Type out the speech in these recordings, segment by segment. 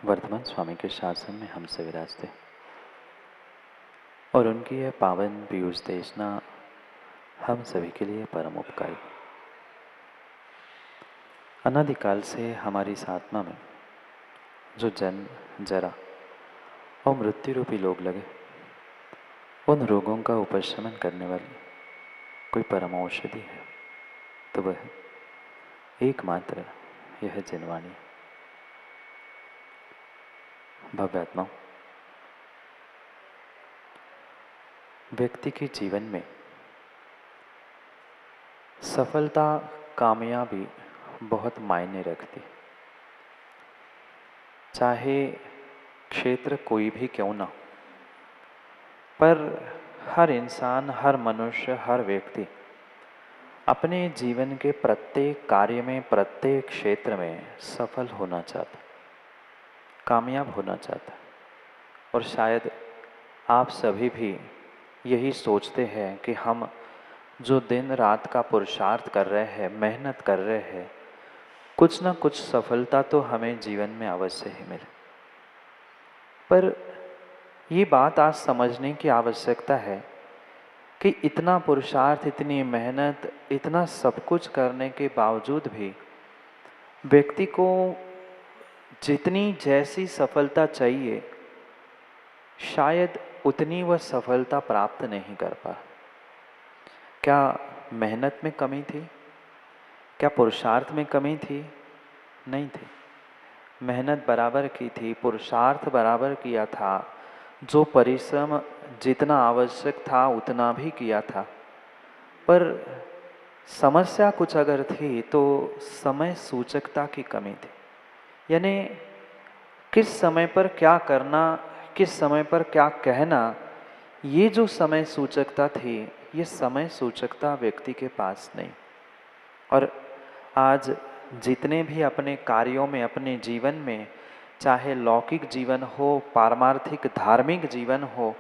वर्तमान स्वामी के शासन में हम से विराजते और उनकी यह पावन पीयूष देशना हम सभी के लिए परम उपकारी। अनादिकाल से हमारी इस आत्मा में जो जन्म, जरा और मृत्यु रूपी लोग लगे, उन रोगों का उपशमन करने वाली कोई परम औषधि है तो वह एकमात्र यह जिनवाणी। भव्यात्माओं, व्यक्ति के जीवन में सफलता, कामयाबी बहुत मायने रखती। चाहे क्षेत्र कोई भी क्यों ना, पर हर इंसान, हर मनुष्य, हर व्यक्ति अपने जीवन के प्रत्येक कार्य में, प्रत्येक क्षेत्र में सफल होना चाहता, कामयाब होना चाहता। और शायद आप सभी भी यही सोचते हैं कि हम जो दिन रात का पुरुषार्थ कर रहे हैं, मेहनत कर रहे हैं, कुछ ना कुछ सफलता तो हमें जीवन में अवश्य ही मिले। पर ये बात आज समझने की आवश्यकता है कि इतना पुरुषार्थ, इतनी मेहनत, इतना सब कुछ करने के बावजूद भी व्यक्ति को जितनी जैसी सफलता चाहिए, शायद उतनी वह सफलता प्राप्त नहीं कर पा। क्या मेहनत में कमी थी? क्या पुरुषार्थ में कमी थी? नहीं थी। मेहनत बराबर की थी, पुरुषार्थ बराबर किया था, जो परिश्रम जितना आवश्यक था उतना भी किया था। पर समस्या कुछ अगर थी तो समय सूचकता की कमी थी। यानी किस समय पर क्या करना, किस समय पर क्या कहना, ये जो समय सूचकता थी, ये समय सूचकता व्यक्ति के पास नहीं। और आज जितने भी अपने कार्यों में, अपने जीवन में, चाहे लौकिक जीवन हो, पारमार्थिक धार्मिक जीवन हो,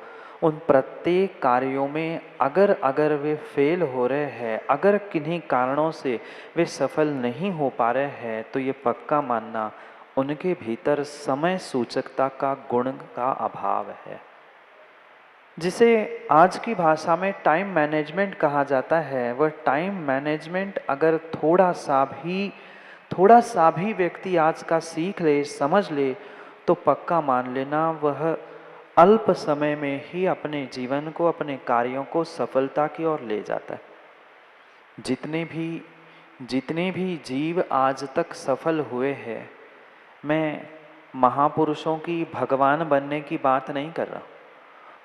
उन प्रत्येक कार्यों में अगर वे फेल हो रहे हैं, अगर किन्हीं कारणों से वे सफल नहीं हो पा रहे हैं, तो ये पक्का मानना उनके भीतर समय सूचकता का गुण का अभाव है, जिसे आज की भाषा में टाइम मैनेजमेंट कहा जाता है। वह टाइम मैनेजमेंट अगर थोड़ा सा भी व्यक्ति आज का सीख ले, समझ ले, तो पक्का मान लेना वह अल्प समय में ही अपने जीवन को, अपने कार्यों को सफलता की ओर ले जाता है। जितने भी जीव आज तक सफल हुए हैं, मैं महापुरुषों की, भगवान बनने की बात नहीं कर रहा।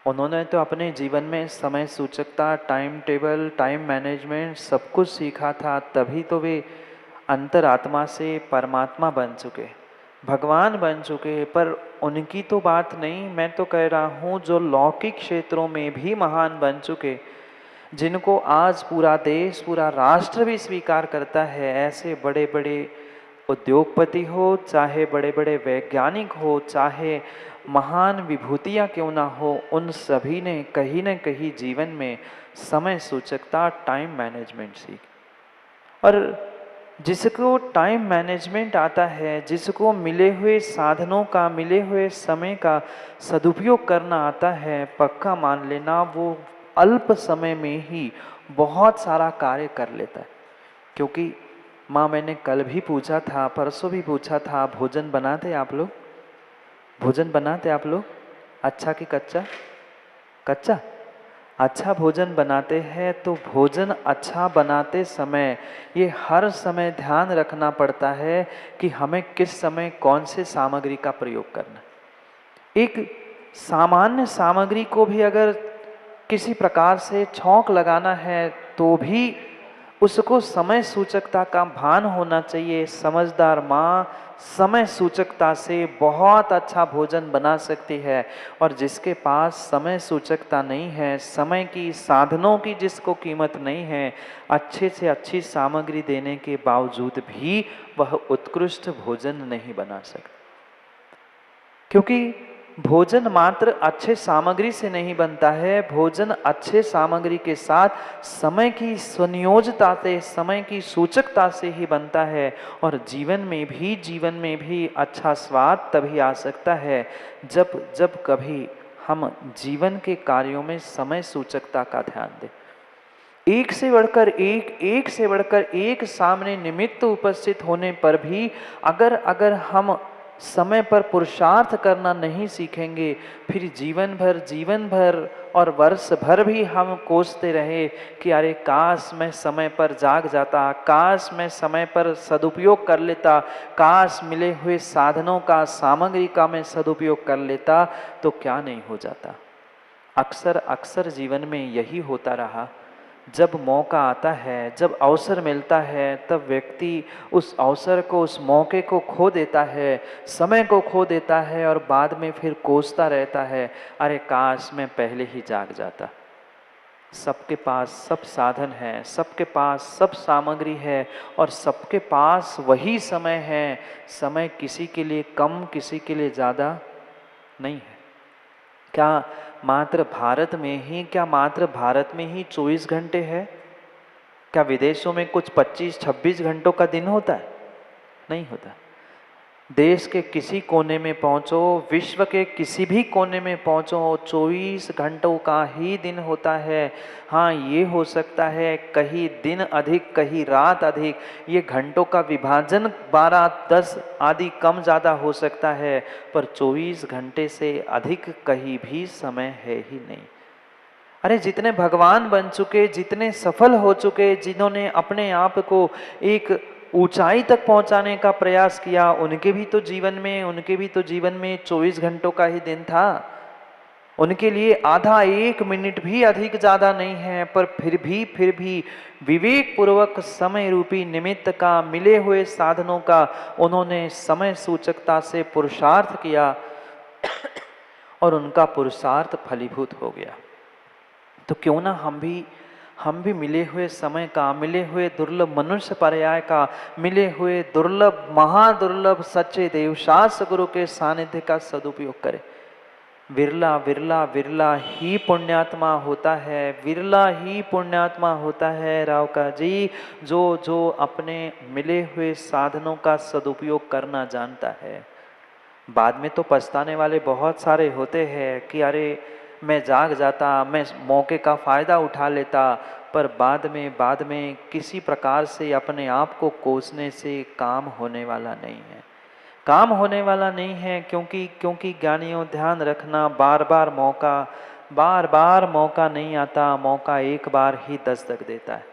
उन्होंने तो अपने जीवन में समय सूचकता, टाइम टेबल, टाइम मैनेजमेंट सब कुछ सीखा था, तभी तो वे अंतरात्मा से परमात्मा बन चुके, भगवान बन चुके। पर उनकी तो बात नहीं, मैं तो कह रहा हूँ जो लौकिक क्षेत्रों में भी महान बन चुके, जिनको आज पूरा देश, पूरा राष्ट्र भी स्वीकार करता है, ऐसे बड़े बड़े उद्योगपति हो, चाहे बड़े बड़े वैज्ञानिक हो, चाहे महान विभूतियाँ क्यों ना हो, उन सभी ने कहीं न कहीं जीवन में समय सूचकता, टाइम मैनेजमेंट सीखी। और जिसको टाइम मैनेजमेंट आता है, जिसको मिले हुए साधनों का, मिले हुए समय का सदुपयोग करना आता है, पक्का मान लेना वो अल्प समय में ही बहुत सारा कार्य कर लेता है। क्योंकि माँ, मैंने कल भी पूछा था, परसों भी पूछा था, भोजन बनाते आप लोग? भोजन बनाते आप लोग? अच्छा कि कच्चा? कच्चा। अच्छा भोजन बनाते हैं तो भोजन अच्छा बनाते समय ये हर समय ध्यान रखना पड़ता है कि हमें किस समय कौन से सामग्री का प्रयोग करना। एक सामान्य सामग्री को भी अगर किसी प्रकार से छौंक लगाना है तो भी उसको समय सूचकता का भान होना चाहिए। समझदार माँ समय सूचकता से बहुत अच्छा भोजन बना सकती है, और जिसके पास समय सूचकता नहीं है, समय की, साधनों की जिसको कीमत नहीं है, अच्छे से अच्छी सामग्री देने के बावजूद भी वह उत्कृष्ट भोजन नहीं बना सकता। क्योंकि भोजन मात्र अच्छे सामग्री से नहीं बनता है, भोजन अच्छे सामग्री के साथ समय की सुनियोजता से, समय की सूचकता से ही बनता है। और जीवन में भी अच्छा स्वाद तभी आ सकता है जब जब कभी हम जीवन के कार्यों में समय सूचकता का ध्यान दें। एक से बढ़कर एक से बढ़कर एक सामने निमित्त उपस्थित होने पर भी अगर अगर हम समय पर पुरुषार्थ करना नहीं सीखेंगे, फिर जीवन भर और वर्ष भर भी हम कोसते रहे कि अरे काश मैं समय पर जाग जाता, काश मैं समय पर सदुपयोग कर लेता, काश मिले हुए साधनों का, सामग्री का मैं सदुपयोग कर लेता, तो क्या नहीं हो जाता। अक्सर अक्सर जीवन में यही होता रहा। जब मौका आता है, जब अवसर मिलता है, तब व्यक्ति उस अवसर को, उस मौके को खो देता है, समय को खो देता है और बाद में फिर कोसता रहता है, अरे काश मैं पहले ही जाग जाता। सबके पास सब साधन है, सबके पास सब सामग्री है और सबके पास वही समय है। समय किसी के लिए कम, किसी के लिए ज़्यादा नहीं है। क्या मात्र भारत में ही 24 घंटे है? क्या विदेशों में कुछ 25-26 घंटों का दिन होता है? नहीं होता। देश के किसी कोने में पहुंचो, विश्व के किसी भी कोने में पहुंचो, 24 घंटों का ही दिन होता है। हाँ, ये हो सकता है कहीं दिन अधिक, कहीं रात अधिक, ये घंटों का विभाजन 12-10 आदि कम ज़्यादा हो सकता है, पर 24 घंटे से अधिक कहीं भी समय है ही नहीं। अरे जितने भगवान बन चुके, जितने सफल हो चुके, जिन्होंने अपने आप को एक ऊंचाई तक पहुंचाने का प्रयास किया, उनके भी तो जीवन में 24 घंटों का ही दिन था। उनके लिए आधा 1 मिनट भी अधिक ज्यादा नहीं है, पर फिर भी विवेक पूर्वक समय रूपी निमित्त का, मिले हुए साधनों का उन्होंने समय सूचकता से पुरुषार्थ किया और उनका पुरुषार्थ फलीभूत हो गया। तो क्यों ना हम भी मिले हुए समय का, मिले हुए दुर्लभ मनुष्य पर्याय का, मिले हुए दुर्लभ महादुर्लभ सच्चे देवशास्त्र गुरु के सानिध्य का सदुपयोग करें। विरला विरला विरला ही पुण्यात्मा होता है, विरला ही पुण्यात्मा होता है रावका जी, जो अपने मिले हुए साधनों का सदुपयोग करना जानता है। बाद में तो पछताने वाले बहुत सारे होते हैं कि अरे मैं जाग जाता, मैं मौके का फ़ायदा उठा लेता, पर बाद में किसी प्रकार से अपने आप को कोसने से काम होने वाला नहीं है। काम होने वाला नहीं है क्योंकि ज्ञानियों ध्यान रखना, बार बार मौका नहीं आता, मौका एक बार ही दस्तक देता है,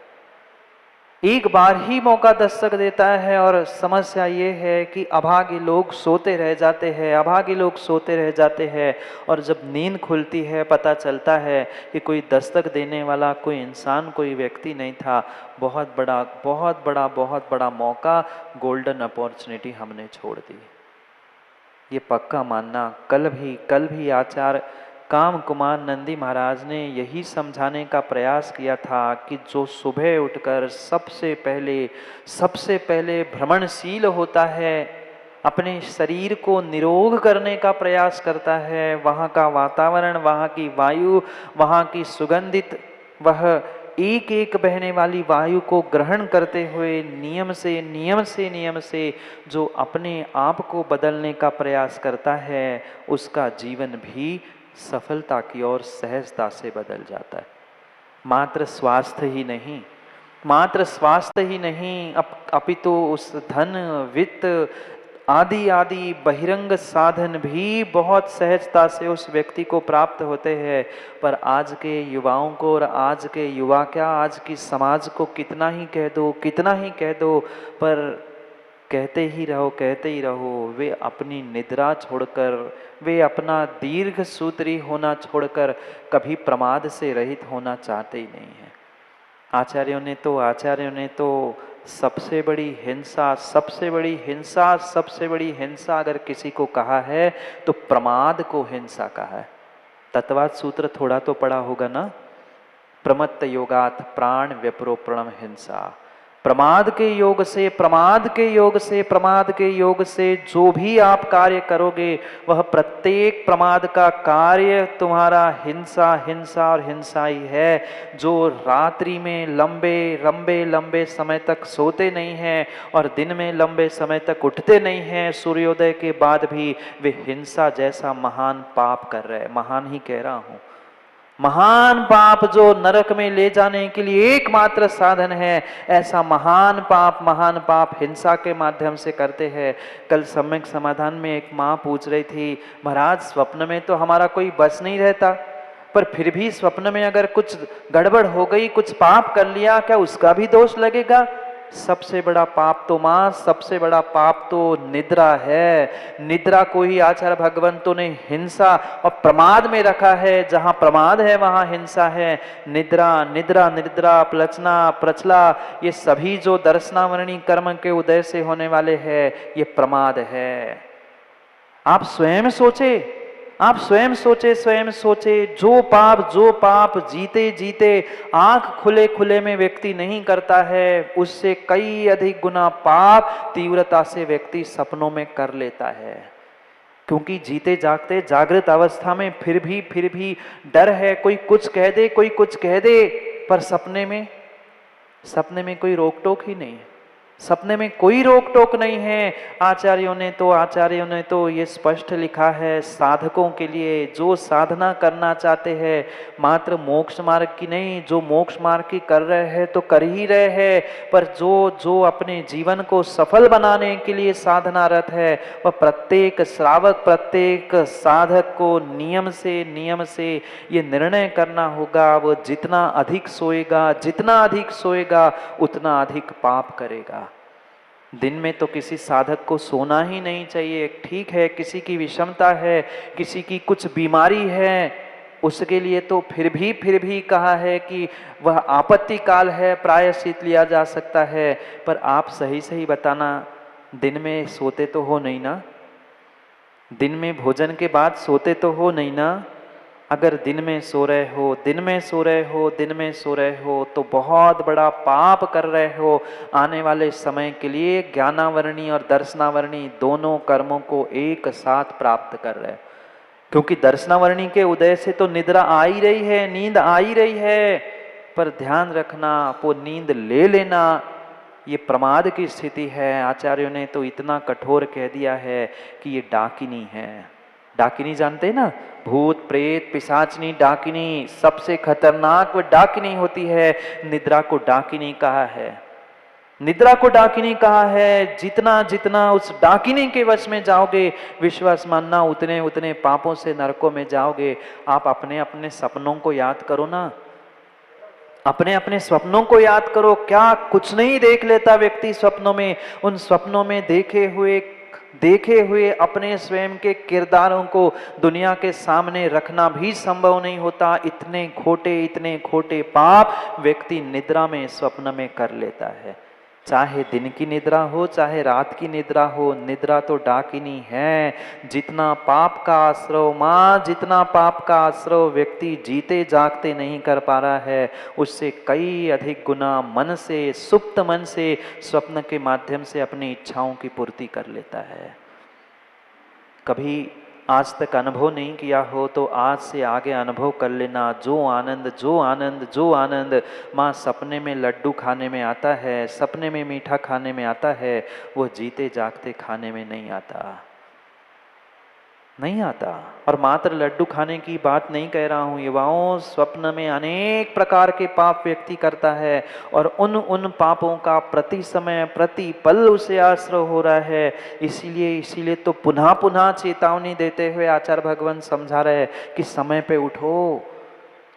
एक बार ही मौका दस्तक देता है। और समस्या ये है कि अभागे लोग सोते रह जाते हैं, अभागे लोग सोते रह जाते हैं, और जब नींद खुलती है पता चलता है कि कोई दस्तक देने वाला कोई इंसान, कोई व्यक्ति नहीं था। बहुत बड़ा मौका, गोल्डन अपॉर्चुनिटी हमने छोड़ दी। ये पक्का मानना। कल भी आचार्य काम कुमार नंदी महाराज ने यही समझाने का प्रयास किया था कि जो सुबह उठकर सबसे पहले भ्रमणशील होता है, अपने शरीर को निरोग करने का प्रयास करता है, वहाँ का वातावरण, वहाँ की वायु, वहाँ की सुगंधित, वह एक एक बहने वाली वायु को ग्रहण करते हुए नियम से जो अपने आप को बदलने का प्रयास करता है, उसका जीवन भी सफलता की ओर सहजता से बदल जाता है। मात्र स्वास्थ्य ही नहीं, अपितु उस धन, वित्त आदि बहिरंग साधन भी बहुत सहजता से उस व्यक्ति को प्राप्त होते हैं। पर आज के युवाओं को, और आज के युवा क्या, आज की समाज को कितना ही कह दो, पर कहते ही रहो। वे अपनी निद्रा छोड़कर, वे अपना दीर्घ सूत्री होना छोड़कर कभी प्रमाद से रहित होना चाहते ही नहीं है। आचार्यों ने तो सबसे बड़ी हिंसा अगर किसी को कहा है तो प्रमाद को हिंसा कहा है। तत्वाद सूत्र थोड़ा तो पढ़ा होगा ना, प्रमत्त योगात प्राण व्यपरो प्रणम हिंसा। प्रमाद के योग से, प्रमाद के योग से, प्रमाद के योग से जो भी आप कार्य करोगे वह प्रत्येक प्रमाद का कार्य तुम्हारा हिंसा, हिंसा और हिंसा ही है। जो रात्रि में लंबे लंबे लंबे समय तक सोते नहीं हैं और दिन में लंबे समय तक उठते नहीं हैं, सूर्योदय के बाद भी वे हिंसा जैसा महान पाप कर रहे हैं। महान ही कह रहा हूं, महान पाप जो नरक में ले जाने के लिए एकमात्र साधन है, ऐसा महान पाप हिंसा के माध्यम से करते हैं। कल सम्यक समाधान में एक माँ पूछ रही थी, महाराज स्वप्न में तो हमारा कोई बस नहीं रहता, पर फिर भी स्वप्न में अगर कुछ गड़बड़ हो गई, कुछ पाप कर लिया, क्या उसका भी दोष लगेगा? सबसे बड़ा पाप तो मां, सबसे बड़ा पाप तो निद्रा है। निद्रा को ही आचार्य भगवंतों ने हिंसा और प्रमाद में रखा है। जहां प्रमाद है वहां हिंसा है। निद्रा, निद्रा, निद्रा, प्लचना, प्रचला, ये सभी जो दर्शनावरणी कर्म के उदय से होने वाले हैं, ये प्रमाद है। आप स्वयं सोचे, आप स्वयं सोचे, जो पाप जीते जीते आंख खुले खुले में व्यक्ति नहीं करता है, उससे कई अधिक गुना पाप तीव्रता से व्यक्ति सपनों में कर लेता है। क्योंकि जीते जागते जागृत अवस्था में फिर भी डर है, कोई कुछ कह दे, कोई कुछ कह दे, पर सपने में कोई रोक टोक ही नहीं है। सपने में कोई रोक टोक नहीं है। आचार्यों ने तो ये स्पष्ट लिखा है, साधकों के लिए जो साधना करना चाहते हैं, मात्र मोक्ष मार्ग की नहीं, जो मोक्ष मार्ग की कर रहे हैं तो कर ही रहे हैं, पर जो अपने जीवन को सफल बनाने के लिए साधनारत है, वह प्रत्येक श्रावक, प्रत्येक साधक को नियम से ये निर्णय करना होगा, वो जितना अधिक सोएगा उतना अधिक पाप करेगा। दिन में तो किसी साधक को सोना ही नहीं चाहिए। ठीक है, किसी की विषमता है, किसी की कुछ बीमारी है, उसके लिए तो फिर भी कहा है कि वह आपत्ति काल है, प्रायश्चित लिया जा सकता है। पर आप सही बताना, दिन में सोते तो हो नहीं ना? दिन में भोजन के बाद सोते तो हो नहीं ना? अगर दिन में सो रहे हो तो बहुत बड़ा पाप कर रहे हो। आने वाले समय के लिए ज्ञानावरणी और दर्शनावरणी दोनों कर्मों को एक साथ प्राप्त कर रहे हो। क्योंकि दर्शनावरणी के उदय से तो निद्रा आ ही रही है, नींद आ ही रही है, पर ध्यान रखना, वो नींद ले लेना ये प्रमाद की स्थिति है। आचार्यों ने तो इतना कठोर कह दिया है कि ये डाकिनी है। डाकिनी जानते हैं ना? भूत, प्रेत, पिशाचनी, डाकिनी, सबसे खतरनाक वो डाकिनी होती है। निद्रा को डाकिनी कहा है। निद्रा को डाकिनी कहा है। जितना उस डाकिनी के वश में जाओगे, विश्वास मानना, उतने पापों से नरकों में जाओगे। आप अपने सपनों को याद करो ना, अपने स्वप्नों को याद करो। क्या कुछ नहीं देख लेता व्यक्ति स्वप्नों में? उन स्वप्नों में देखे हुए अपने स्वयं के किरदारों को दुनिया के सामने रखना भी संभव नहीं होता। इतने खोटे पाप व्यक्ति निद्रा में, स्वप्न में कर लेता है। चाहे दिन की निद्रा हो, चाहे रात की निद्रा हो, निद्रा तो डाकिनी है। जितना पाप का आश्रव व्यक्ति जीते जागते नहीं कर पा रहा है, उससे कई अधिक गुना मन से, सुप्त मन से, स्वप्न के माध्यम से अपनी इच्छाओं की पूर्ति कर लेता है। कभी आज तक अनुभव नहीं किया हो तो आज से आगे अनुभव कर लेना। जो आनंद माँ सपने में लड्डू खाने में आता है, सपने में मीठा खाने में आता है, वो जीते जागते खाने में नहीं आता। और मात्र लड्डू खाने की बात नहीं कह रहा हूँ युवाओं, स्वप्न में अनेक प्रकार के पाप व्यक्ति करता है और उन पापों का प्रति समय प्रति पल उसे आश्रय हो रहा है। इसीलिए तो पुनः चेतावनी देते हुए आचार्य भगवान समझा रहे हैं कि समय पे उठो,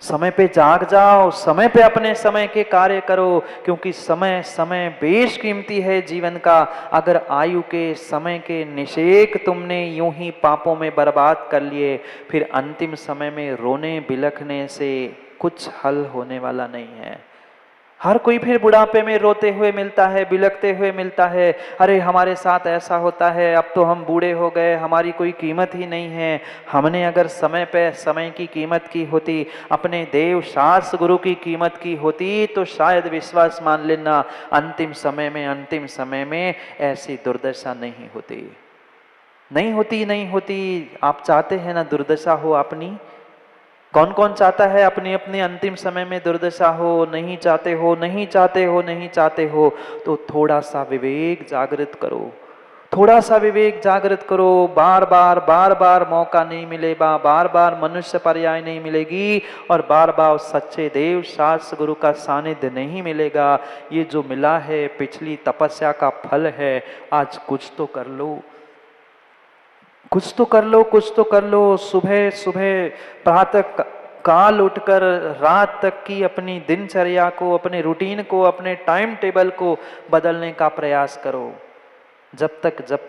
समय पे जाग जाओ, समय पे अपने समय के कार्य करो, क्योंकि समय बेश कीमती है जीवन का। अगर आयु के समय के निषेक तुमने यूं ही पापों में बर्बाद कर लिए, फिर अंतिम समय में रोने बिलखने से कुछ हल होने वाला नहीं है। हर कोई फिर बुढ़ापे में रोते हुए मिलता है, बिलखते हुए मिलता है, अरे हमारे साथ ऐसा होता है, अब तो हम बूढ़े हो गए, हमारी कोई कीमत ही नहीं है। हमने अगर समय पे समय की कीमत की होती, अपने देव शास्त्र गुरु की कीमत की होती, तो शायद विश्वास मान लेना अंतिम समय में ऐसी दुर्दशा नहीं होती। नहीं होती। आप चाहते हैं ना दुर्दशा हो अपनी? कौन कौन चाहता है अपने अपने अंतिम समय में दुर्दशा हो? नहीं चाहते हो, नहीं चाहते हो, नहीं चाहते हो। तो थोड़ा सा विवेक जागृत करो, थोड़ा सा विवेक जागृत करो। बार बार मौका नहीं मिलेगा, बार बार मनुष्य पर्याय नहीं मिलेगी, और बार बार सच्चे देव शास्त्र गुरु का सानिध्य नहीं मिलेगा। ये जो मिला है पिछली तपस्या का फल है। आज कुछ तो कर लो, कुछ तो कर लो, कुछ तो कर लो। सुबह सुबह प्रातः काल उठकर रात तक की अपनी दिनचर्या को, अपने रूटीन को, अपने टाइम टेबल को बदलने का प्रयास करो। जब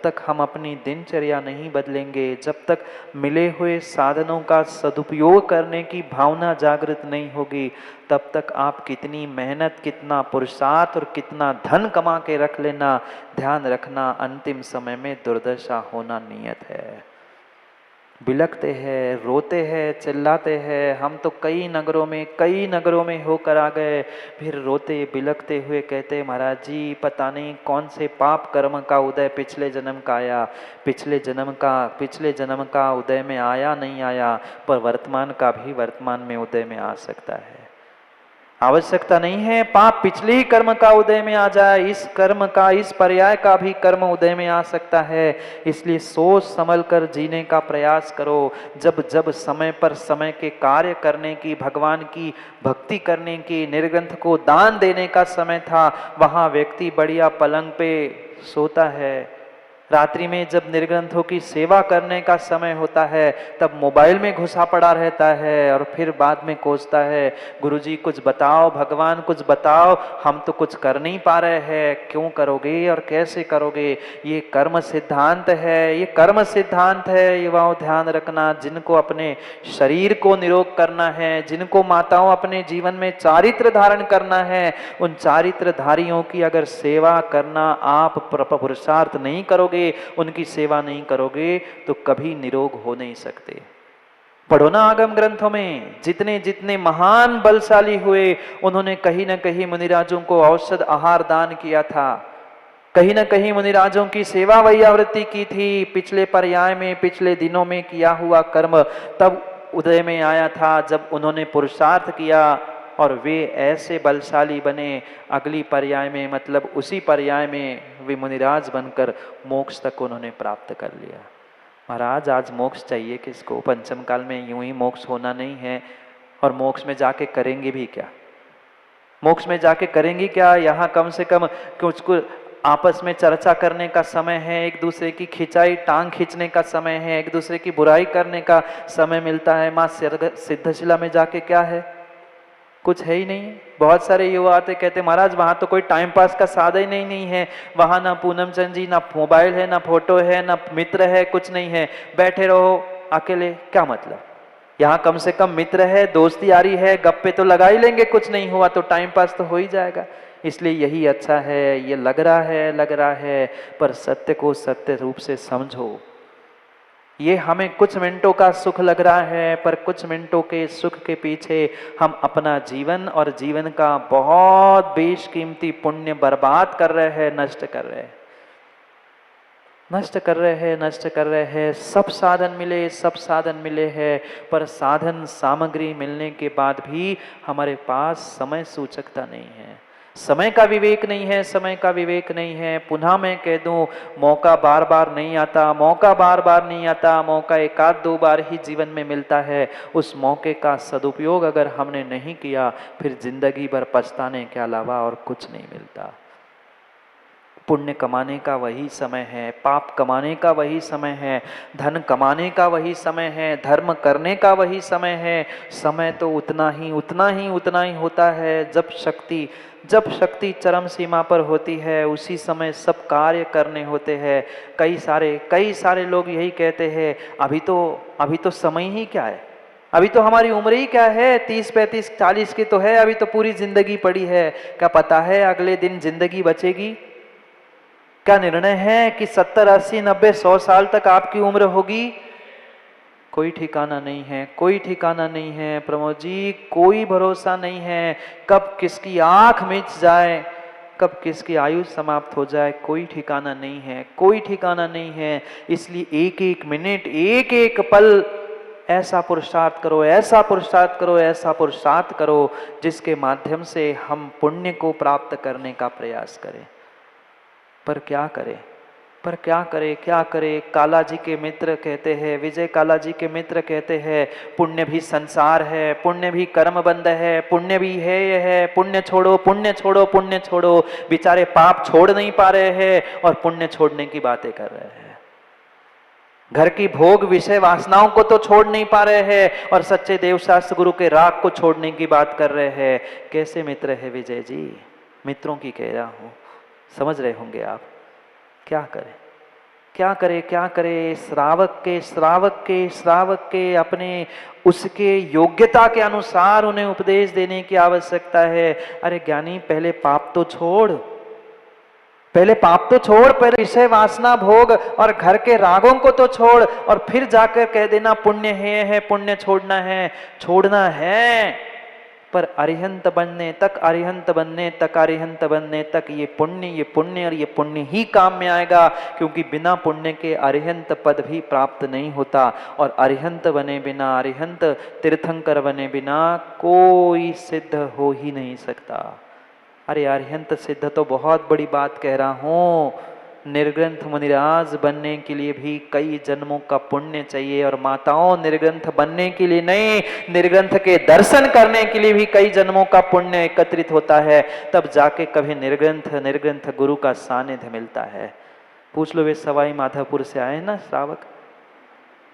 तक हम अपनी दिनचर्या नहीं बदलेंगे, जब तक मिले हुए साधनों का सदुपयोग करने की भावना जागृत नहीं होगी, तब तक आप कितनी मेहनत, कितना पुरुषार्थ और कितना धन कमा के रख लेना, ध्यान रखना अंतिम समय में दुर्दशा होना नियत है। बिलखते हैं, रोते हैं, चिल्लाते हैं। हम तो कई नगरों में होकर आ गए, फिर रोते बिलखते हुए कहते महाराज जी पता नहीं कौन से पाप कर्म का उदय पिछले जन्म का आया, पिछले जन्म का उदय में आया नहीं आया, पर वर्तमान का भी वर्तमान में उदय में आ सकता है। आवश्यकता नहीं है पाप पिछले ही कर्म का उदय में आ जाए, इस कर्म का, इस पर्याय का भी कर्म उदय में आ सकता है। इसलिए सोच संभल कर जीने का प्रयास करो। जब जब समय पर समय के कार्य करने की, भगवान की भक्ति करने की, निर्ग्रंथ को दान देने का समय था, वहां व्यक्ति बढ़िया पलंग पे सोता है। रात्रि में जब निर्ग्रंथों की सेवा करने का समय होता है, तब मोबाइल में घुसा पड़ा रहता है, और फिर बाद में कोसता है गुरुजी कुछ बताओ, भगवान कुछ बताओ, हम तो कुछ कर नहीं पा रहे हैं, क्यों करोगे और कैसे करोगे? ये कर्म सिद्धांत है, ये कर्म सिद्धांत है। युवाओं ध्यान रखना, जिनको अपने शरीर को निरोग करना है, जिनको माताओं अपने जीवन में चारित्र धारण करना है, उन चारित्रधारियों की अगर सेवा करना आप पुरुषार्थ नहीं करोगे, उनकी सेवा नहीं करोगे, तो कभी निरोग हो नहीं सकते। पढ़ो ना आगम ग्रंथों में, जितने जितने महान बलशाली हुए, उन्होंने कहीं ना कहीं मुनिराजों को औषध आहार दान किया था, कहीं ना कहीं मुनिराजों की सेवा वैयावृत्ति की थी। पिछले पर्याय में, पिछले दिनों में किया हुआ कर्म तब उदय में आया था जब उन्होंने पुरुषार्थ किया, और वे ऐसे बलशाली बने, अगली पर्याय में, मतलब उसी पर्याय में वे मुनिराज बनकर मोक्ष तक उन्होंने प्राप्त कर लिया। महाराज आज मोक्ष चाहिए किसको? पंचम काल में यूं ही मोक्ष होना नहीं है, और मोक्ष में जाके करेंगे भी क्या? मोक्ष में जाके करेंगे क्या? यहाँ कम से कम कुछ आपस में चर्चा करने का समय है, एक दूसरे की खिंचाई, टांग खींचने का समय है, एक दूसरे की बुराई करने का समय मिलता है। माँ सिद्धशिला में जाके क्या है? कुछ है ही नहीं। बहुत सारे युवा आते कहते महाराज वहां तो कोई टाइम पास का साधन ही नहीं है, वहां ना पूनम चंद जी, ना मोबाइल है, ना फोटो है, ना मित्र है, कुछ नहीं है, बैठे रहो अकेले। क्या मतलब? यहाँ कम से कम मित्र है, दोस्ती यारी है, गप्पे तो लगा ही लेंगे, कुछ नहीं हुआ तो टाइम पास तो हो ही जाएगा। इसलिए यही अच्छा है। ये लग रहा है, पर सत्य को सत्य रूप से समझो। ये हमें कुछ मिनटों का सुख लग रहा है, पर कुछ मिनटों के सुख के पीछे हम अपना जीवन और जीवन का बहुत बेशकीमती पुण्य बर्बाद कर रहे हैं, नष्ट कर रहे हैं। सब साधन मिले हैं, पर साधन सामग्री मिलने के बाद भी हमारे पास समय सूचकता नहीं है, समय का विवेक नहीं है। पुनः मैं कह दूं, मौका बार बार नहीं आता, मौका एक आध दो बार ही जीवन में मिलता है। उस मौके का सदुपयोग अगर हमने नहीं किया, फिर जिंदगी भर पछताने के अलावा और कुछ नहीं मिलता। पुण्य कमाने का वही समय है, पाप कमाने का वही समय है, धन कमाने का वही समय है, धर्म करने का वही समय है। समय तो उतना ही होता है। जब शक्ति चरम सीमा पर होती है, उसी समय सब कार्य करने होते हैं। कई सारे लोग यही कहते हैं अभी तो समय ही क्या है, अभी तो हमारी उम्र ही क्या है, 30 35 40 की तो है, अभी तो पूरी जिंदगी पड़ी है। क्या पता है अगले दिन जिंदगी बचेगी? क्या निर्णय है कि 70 80 90 100 साल तक आपकी उम्र होगी? कोई ठिकाना नहीं है, कोई ठिकाना नहीं है प्रमोद जी, कोई भरोसा नहीं है। कब किसकी आंख मिच जाए, कब किसकी आयु समाप्त हो जाए, कोई ठिकाना नहीं है, कोई ठिकाना नहीं है। इसलिए एक एक मिनट, एक एक पल ऐसा पुरुषार्थ करो, ऐसा पुरुषार्थ करो, ऐसा पुरुषार्थ करो जिसके माध्यम से हम पुण्य को प्राप्त करने का प्रयास करें। पर क्या करें, पर क्या करे, क्या करे? काला जी के मित्र कहते हैं, विजय काला जी के मित्र कहते हैं, पुण्य भी संसार है, पुण्य भी कर्म बंध है, पुण्य भी है ये है, पुण्य छोड़ो, पुण्य छोड़ो, पुण्य छोड़ो। बेचारे पाप छोड़ नहीं पा रहे हैं और पुण्य छोड़ने की बातें कर रहे हैं। घर की भोग विषय वासनाओं को तो छोड़ नहीं पा रहे हैं और सच्चे देवशास्त्र गुरु के राग को छोड़ने की बात कर रहे हैं। कैसे मित्र है विजय जी? मित्रों की कह रहा हूं, समझ रहे होंगे आप। क्या करें, क्या करे, क्या करे? श्रावक के श्रावक के श्रावक के अपने उसके योग्यता के अनुसार उन्हें उपदेश देने की आवश्यकता है। अरे ज्ञानी, पहले पाप तो छोड़, पहले पाप तो छोड़, पहले विषय वासना भोग और घर के रागों को तो छोड़ और फिर जाकर कह देना पुण्य है, पुण्य छोड़ना है। छोड़ना है, पर अरिहंत बनने तक, अरिहंत बनने तक, अरिहंत बनने तक ये पुण्य और ये पुण्य ही काम में आएगा। क्योंकि बिना पुण्य के अरिहंत पद भी प्राप्त नहीं होता और अरिहंत बने बिना, अरिहंत तीर्थंकर बने बिना कोई सिद्ध हो ही नहीं सकता। अरे अरिहंत सिद्ध तो बहुत बड़ी बात कह रहा हूं। निर्ग्रंथ मुनिराज बनने के लिए भी कई जन्मों का पुण्य चाहिए और माताओं, निर्ग्रंथ बनने के लिए नहीं, निर्ग्रंथ के दर्शन करने के लिए भी कई जन्मों का पुण्य एकत्रित होता है। तब जाके कभी निर्ग्रंथ गुरु का सानिध्य मिलता है। पूछ लो, वे सवाई माधोपुर से आए ना श्रावक,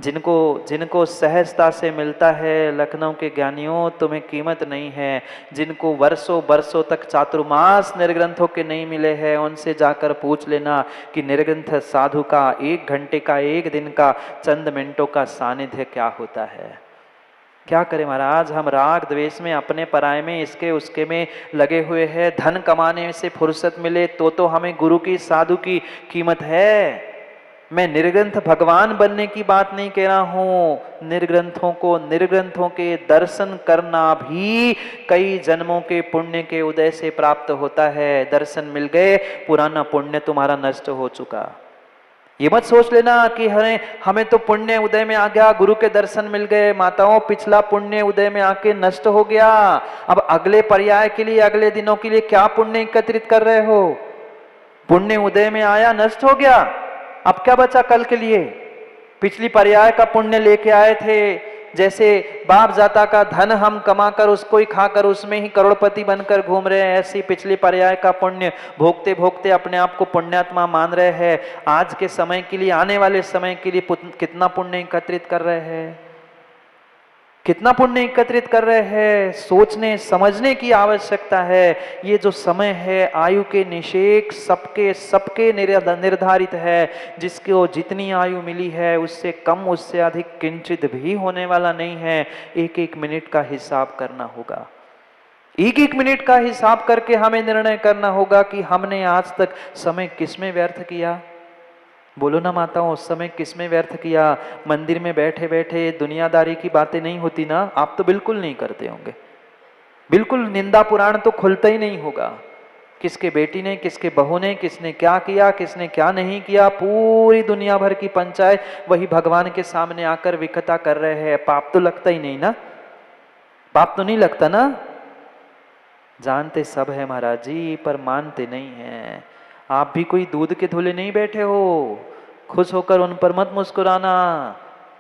जिनको सहजता से मिलता है, लखनऊ के ज्ञानियों तुम्हें कीमत नहीं है। जिनको वर्षों वर्षों तक चातुर्मास निर्ग्रंथों के नहीं मिले हैं, उनसे जाकर पूछ लेना कि निर्ग्रंथ साधु का 1 घंटे का, 1 दिन का, चंद मिनटों का सानिध्य क्या होता है। क्या करें महाराज, हम राग द्वेष में, अपने पराये में, इसके उसके में लगे हुए हैं। धन कमाने से फुर्सत मिले तो हमें गुरु की, साधु की कीमत है। मैं निर्ग्रंथ भगवान बनने की बात नहीं कह रहा हूं। निर्ग्रंथों के दर्शन करना भी कई जन्मों के पुण्य के उदय से प्राप्त होता है। दर्शन मिल गए, पुराना पुण्य तुम्हारा नष्ट हो चुका। ये मत सोच लेना कि हमें तो पुण्य उदय में आ गया, गुरु के दर्शन मिल गए। माताओं, पिछला पुण्य उदय में आके नष्ट हो गया। अब अगले पर्याय के लिए, अगले दिनों के लिए क्या पुण्य एकत्रित कर रहे हो? पुण्य उदय में आया, नष्ट हो गया, अब क्या बचा कल के लिए? पिछली पर्याय का पुण्य लेके आए थे, जैसे बाप जाता का धन हम कमाकर उसको ही खाकर उसमें ही करोड़पति बनकर घूम रहे हैं, ऐसी पिछली पर्याय का पुण्य भोगते भोगते अपने आप को पुण्यात्मा मान रहे हैं। आज के समय के लिए, आने वाले समय के लिए कितना पुण्य एकत्रित कर रहे हैं, कितना पुण्य एकत्रित कर रहे हैं? सोचने समझने की आवश्यकता है। ये जो समय है, आयु के निषेक सबके निर्धारित है। जिसको जितनी आयु मिली है उससे कम, उससे अधिक किंचित भी होने वाला नहीं है। एक एक मिनट का हिसाब करना होगा। एक एक मिनट का हिसाब करके हमें निर्णय करना होगा कि हमने आज तक समय किसमें व्यर्थ किया। बोलो ना माताओं, उस समय किसमें व्यर्थ किया? मंदिर में बैठे बैठे दुनियादारी की बातें नहीं होती ना? आप तो बिल्कुल नहीं करते होंगे, बिल्कुल निंदा पुराण तो खुलता ही नहीं होगा। किसके बेटी ने, किसके बहू ने, किसने क्या किया, किसने क्या नहीं किया, पूरी दुनिया भर की पंचायत वही भगवान के सामने आकर विकथा कर रहे हैं। पाप तो लगता ही नहीं ना? पाप तो नहीं लगता ना? जानते सब है महाराज जी, पर मानते नहीं हैं। आप भी कोई दूध के धुले नहीं बैठे हो, खुश होकर उन पर मत मुस्कुराना।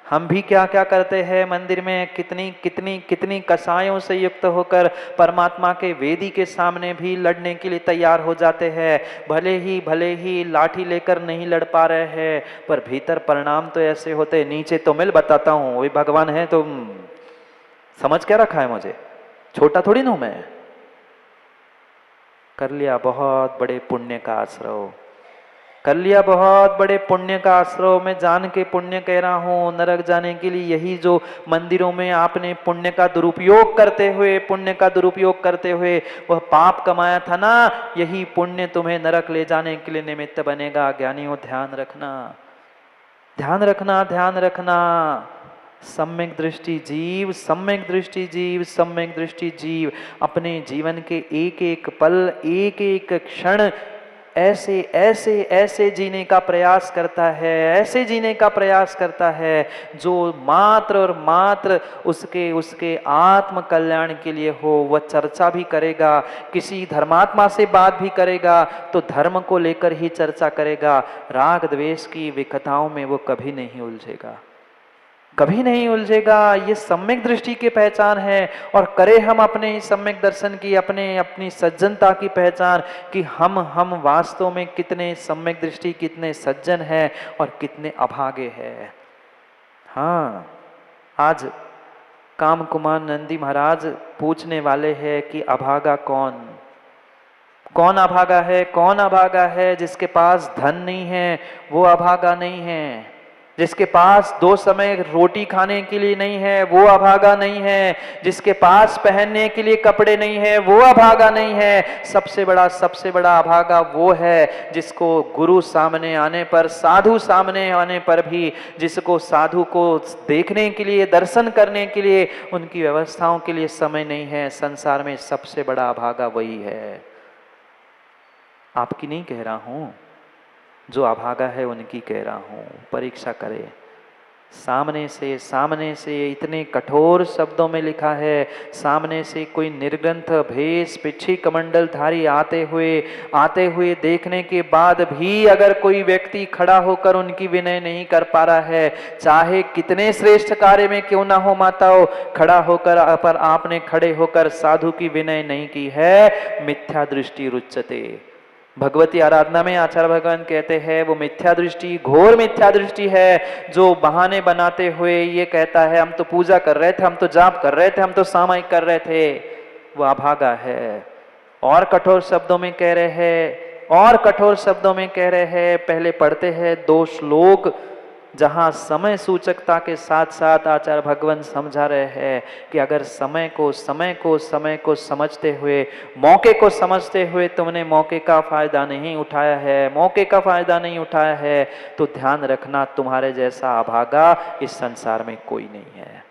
हम भी क्या क्या करते हैं मंदिर में, कितनी कितनी कितनी कसायों से युक्त होकर परमात्मा के वेदी के सामने भी लड़ने के लिए तैयार हो जाते हैं। भले ही लाठी लेकर नहीं लड़ पा रहे हैं, पर भीतर परिणाम तो ऐसे होते। नीचे तो मैं बताता हूँ, वही भगवान है तो समझ क्या रखा है मुझे, छोटा थोड़ी ना मैं। कर लिया बहुत बड़े पुण्य का आश्रय, कर लिया बहुत बड़े पुण्य का आश्रय, मैं जान के पुण्य कह रहा हूँ, नरक जाने के लिए यही जो मंदिरों में आपने पुण्य का दुरुपयोग करते हुए वह पाप कमाया था ना, यही पुण्य तुम्हें नरक ले जाने के लिए निमित्त बनेगा। ज्ञानियों ध्यान रखना, ध्यान रखना, ध्यान रखना। सम्यक दृष्टि जीव, सम्यक दृष्टि जीव, सम्यक दृष्टि जीव अपने जीवन के एक एक पल, एक एक क्षण ऐसे ऐसे ऐसे जीने का प्रयास करता है, ऐसे जीने का प्रयास करता है जो मात्र और मात्र उसके उसके आत्म कल्याण के लिए हो। वह चर्चा भी करेगा, किसी धर्मात्मा से बात भी करेगा तो धर्म को लेकर ही चर्चा करेगा। राग द्वेष की विकथाओं में वो कभी नहीं उलझेगा, कभी नहीं उलझेगा। ये सम्यक दृष्टि की पहचान है। और करे हम अपने सम्यक दर्शन की, अपनी सज्जनता की पहचान कि हम वास्तव में कितने सम्यक दृष्टि, कितने सज्जन हैं और कितने अभागे हैं। हाँ, आज काम कुमार नंदी महाराज पूछने वाले हैं कि अभागा कौन, कौन अभागा है, कौन अभागा है? जिसके पास धन नहीं है वो अभागा नहीं है, जिसके पास 2 समय रोटी खाने के लिए नहीं है वो अभागा नहीं है, जिसके पास पहनने के लिए कपड़े नहीं है वो अभागा नहीं है। सबसे बड़ा अभागा वो है जिसको गुरु सामने आने पर, साधु सामने आने पर भी, जिसको साधु को देखने के लिए, दर्शन करने के लिए, उनकी व्यवस्थाओं के लिए समय नहीं है। संसार में सबसे बड़ा अभागा वही है। आपकी नहीं कह रहा हूं, जो अभागा है उनकी कह रहा हूं। परीक्षा करे, सामने से इतने कठोर शब्दों में लिखा है, सामने से कोई निर्ग्रंथ भेष पिछी कमंडलधारी आते हुए देखने के बाद भी अगर कोई व्यक्ति खड़ा होकर उनकी विनय नहीं कर पा रहा है, चाहे कितने श्रेष्ठ कार्य में क्यों ना हो माताओं, खड़ा होकर पर आपने खड़े होकर साधु की विनय नहीं की है, मिथ्या दृष्टि रुच्यते। भगवती आराधना में आचार्य भगवान कहते हैं वो मिथ्या दृष्टि, घोर मिथ्या दृष्टि है, जो बहाने बनाते हुए ये कहता है हम तो पूजा कर रहे थे, हम तो जाप कर रहे थे, हम तो सामायिक कर रहे थे, वो अभागा है। और कठोर शब्दों में कह रहे हैं, और कठोर शब्दों में कह रहे हैं। पहले पढ़ते हैं 2 श्लोक जहां समय सूचकता के साथ साथ आचार्य भगवान समझा रहे हैं कि अगर समय को समझते हुए, मौके को समझते हुए तुमने मौके का फायदा नहीं उठाया है, तो ध्यान रखना तुम्हारे जैसा अभागा इस संसार में कोई नहीं है,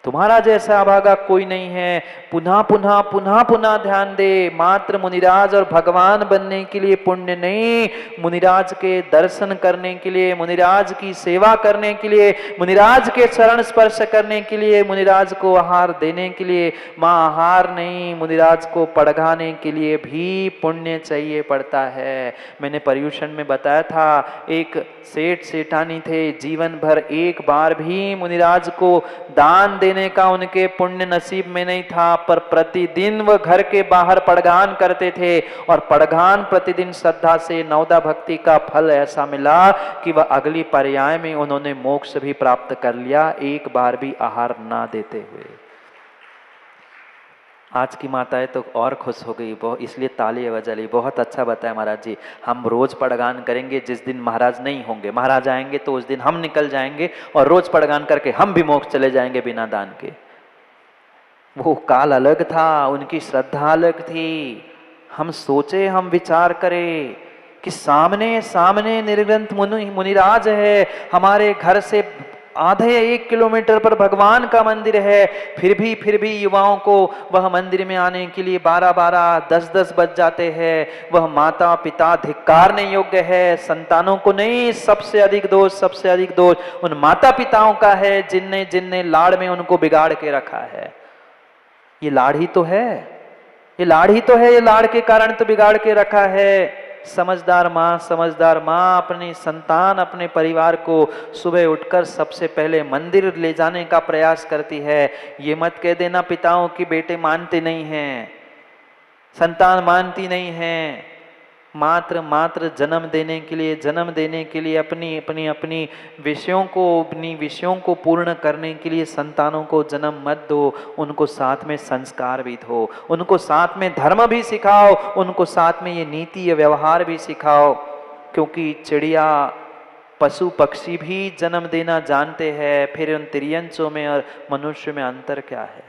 तुम्हारा जैसा अभागा कोई नहीं है। पुनः ध्यान दे, मात्र मुनिराज और भगवान बनने के लिए पुण्य नहीं, मुनिराज के दर्शन करने के लिए, मुनिराज की सेवा करने के लिए, मुनिराज के चरण स्पर्श करने के लिए, मुनिराज को आहार देने के लिए, मां आहार नहीं, मुनिराज को पड़गाने के लिए भी पुण्य चाहिए पड़ता है। मैंने पर्यूषण में बताया था, एक सेठ सेठानी थे, जीवन भर एक बार भी मुनिराज को दान देने का उनके पुण्य नसीब में नहीं था, पर प्रतिदिन वह घर के बाहर पड़गान करते थे और पड़गान प्रतिदिन श्रद्धा से नवदा भक्ति का फल ऐसा मिला कि वह अगली पर्याय में उन्होंने मोक्ष भी प्राप्त कर लिया, एक बार भी आहार ना देते हुए। आज की माताएं तो और खुश हो गई, बहुत, इसलिए ताली बजाली। बहुत अच्छा बताया महाराज जी, हम रोज पड़गान करेंगे, जिस दिन महाराज नहीं होंगे, महाराज आएंगे तो उस दिन हम निकल जाएंगे और रोज पड़गान करके हम भी मोक्ष चले जाएंगे बिना दान के। वो काल अलग था, उनकी श्रद्धा अलग थी। हम सोचे, हम विचार करें कि सामने निर्ग्रंथ मुनिराज है, हमारे घर से आधे 1 किलोमीटर पर भगवान का मंदिर है, फिर भी युवाओं को वह मंदिर में आने के लिए 12-12, 10-10 बज जाते हैं। वह माता पिता धिक्कारने योग्य है, संतानों को नहीं। सबसे अधिक दोष उन माता पिताओं का है जिनने लाड़ में उनको बिगाड़ के रखा है। ये लाड़ ही तो है, ये लाड़ के कारण तो बिगाड़ के रखा है। समझदार माँ अपनी संतान, अपने परिवार को सुबह उठकर सबसे पहले मंदिर ले जाने का प्रयास करती है। ये मत कह देना पिताओं की बेटे मानते नहीं हैं, संतान मानती नहीं है। मात्र जन्म देने के लिए अपनी विषयों को पूर्ण करने के लिए संतानों को जन्म मत दो, उनको साथ में संस्कार भी दो, उनको साथ में धर्म भी सिखाओ, उनको साथ में ये नीति, ये व्यवहार भी सिखाओ। क्योंकि चिड़िया पशु पक्षी भी जन्म देना जानते हैं, फिर उन तिर्यंचों में और मनुष्य में अंतर क्या है?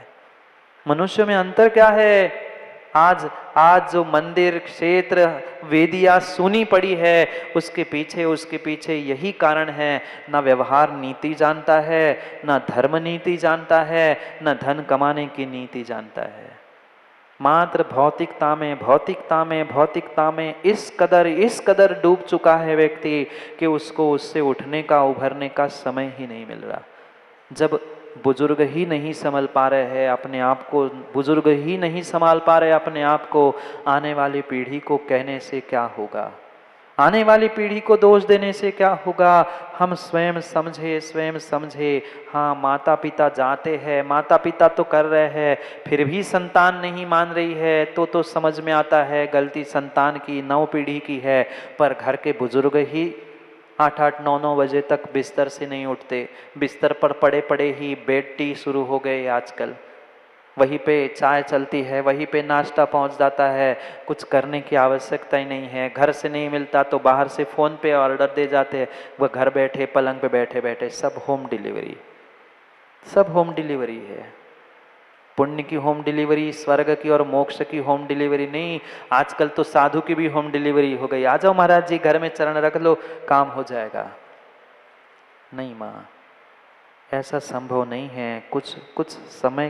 मनुष्य में अंतर क्या है? आज आज जो मंदिर क्षेत्र वेदियां सुनी पड़ी है, उसके पीछे यही कारण है। ना व्यवहार नीति जानता है, ना धर्म नीति जानता है, ना धन कमाने की नीति जानता है। मात्र भौतिकता में इस कदर डूब चुका है व्यक्ति कि उसको उससे उठने का, उभरने का समय ही नहीं मिल रहा। जब बुजुर्ग ही नहीं संभल पा रहे हैं अपने आप को, बुजुर्ग ही नहीं संभाल पा रहे अपने आप को, आने वाली पीढ़ी को कहने से क्या होगा? आने वाली पीढ़ी को दोष देने से क्या होगा? हम स्वयं समझे। हाँ, माता पिता जाते हैं, माता पिता तो कर रहे हैं, फिर भी संतान नहीं मान रही है तो समझ में आता है गलती संतान की, नौ पीढ़ी की है। पर घर के बुजुर्ग ही 8-9 बजे तक बिस्तर से नहीं उठते, बिस्तर पर पड़े पड़े ही बेड टी शुरू हो गए आजकल। वहीं पे चाय चलती है, वहीं पे नाश्ता पहुंच जाता है, कुछ करने की आवश्यकता ही नहीं है। घर से नहीं मिलता तो बाहर से फ़ोन पे ऑर्डर दे जाते हैं, वह घर बैठे पलंग पे बैठे बैठे सब होम डिलीवरी है। पुण्य की होम डिलीवरी, स्वर्ग की और मोक्ष की होम डिलीवरी नहीं, आजकल तो साधु की भी होम डिलीवरी हो गई। आ जाओ महाराज जी, घर में चरण रख लो, काम हो जाएगा। नहीं माँ, ऐसा संभव नहीं है। कुछ समय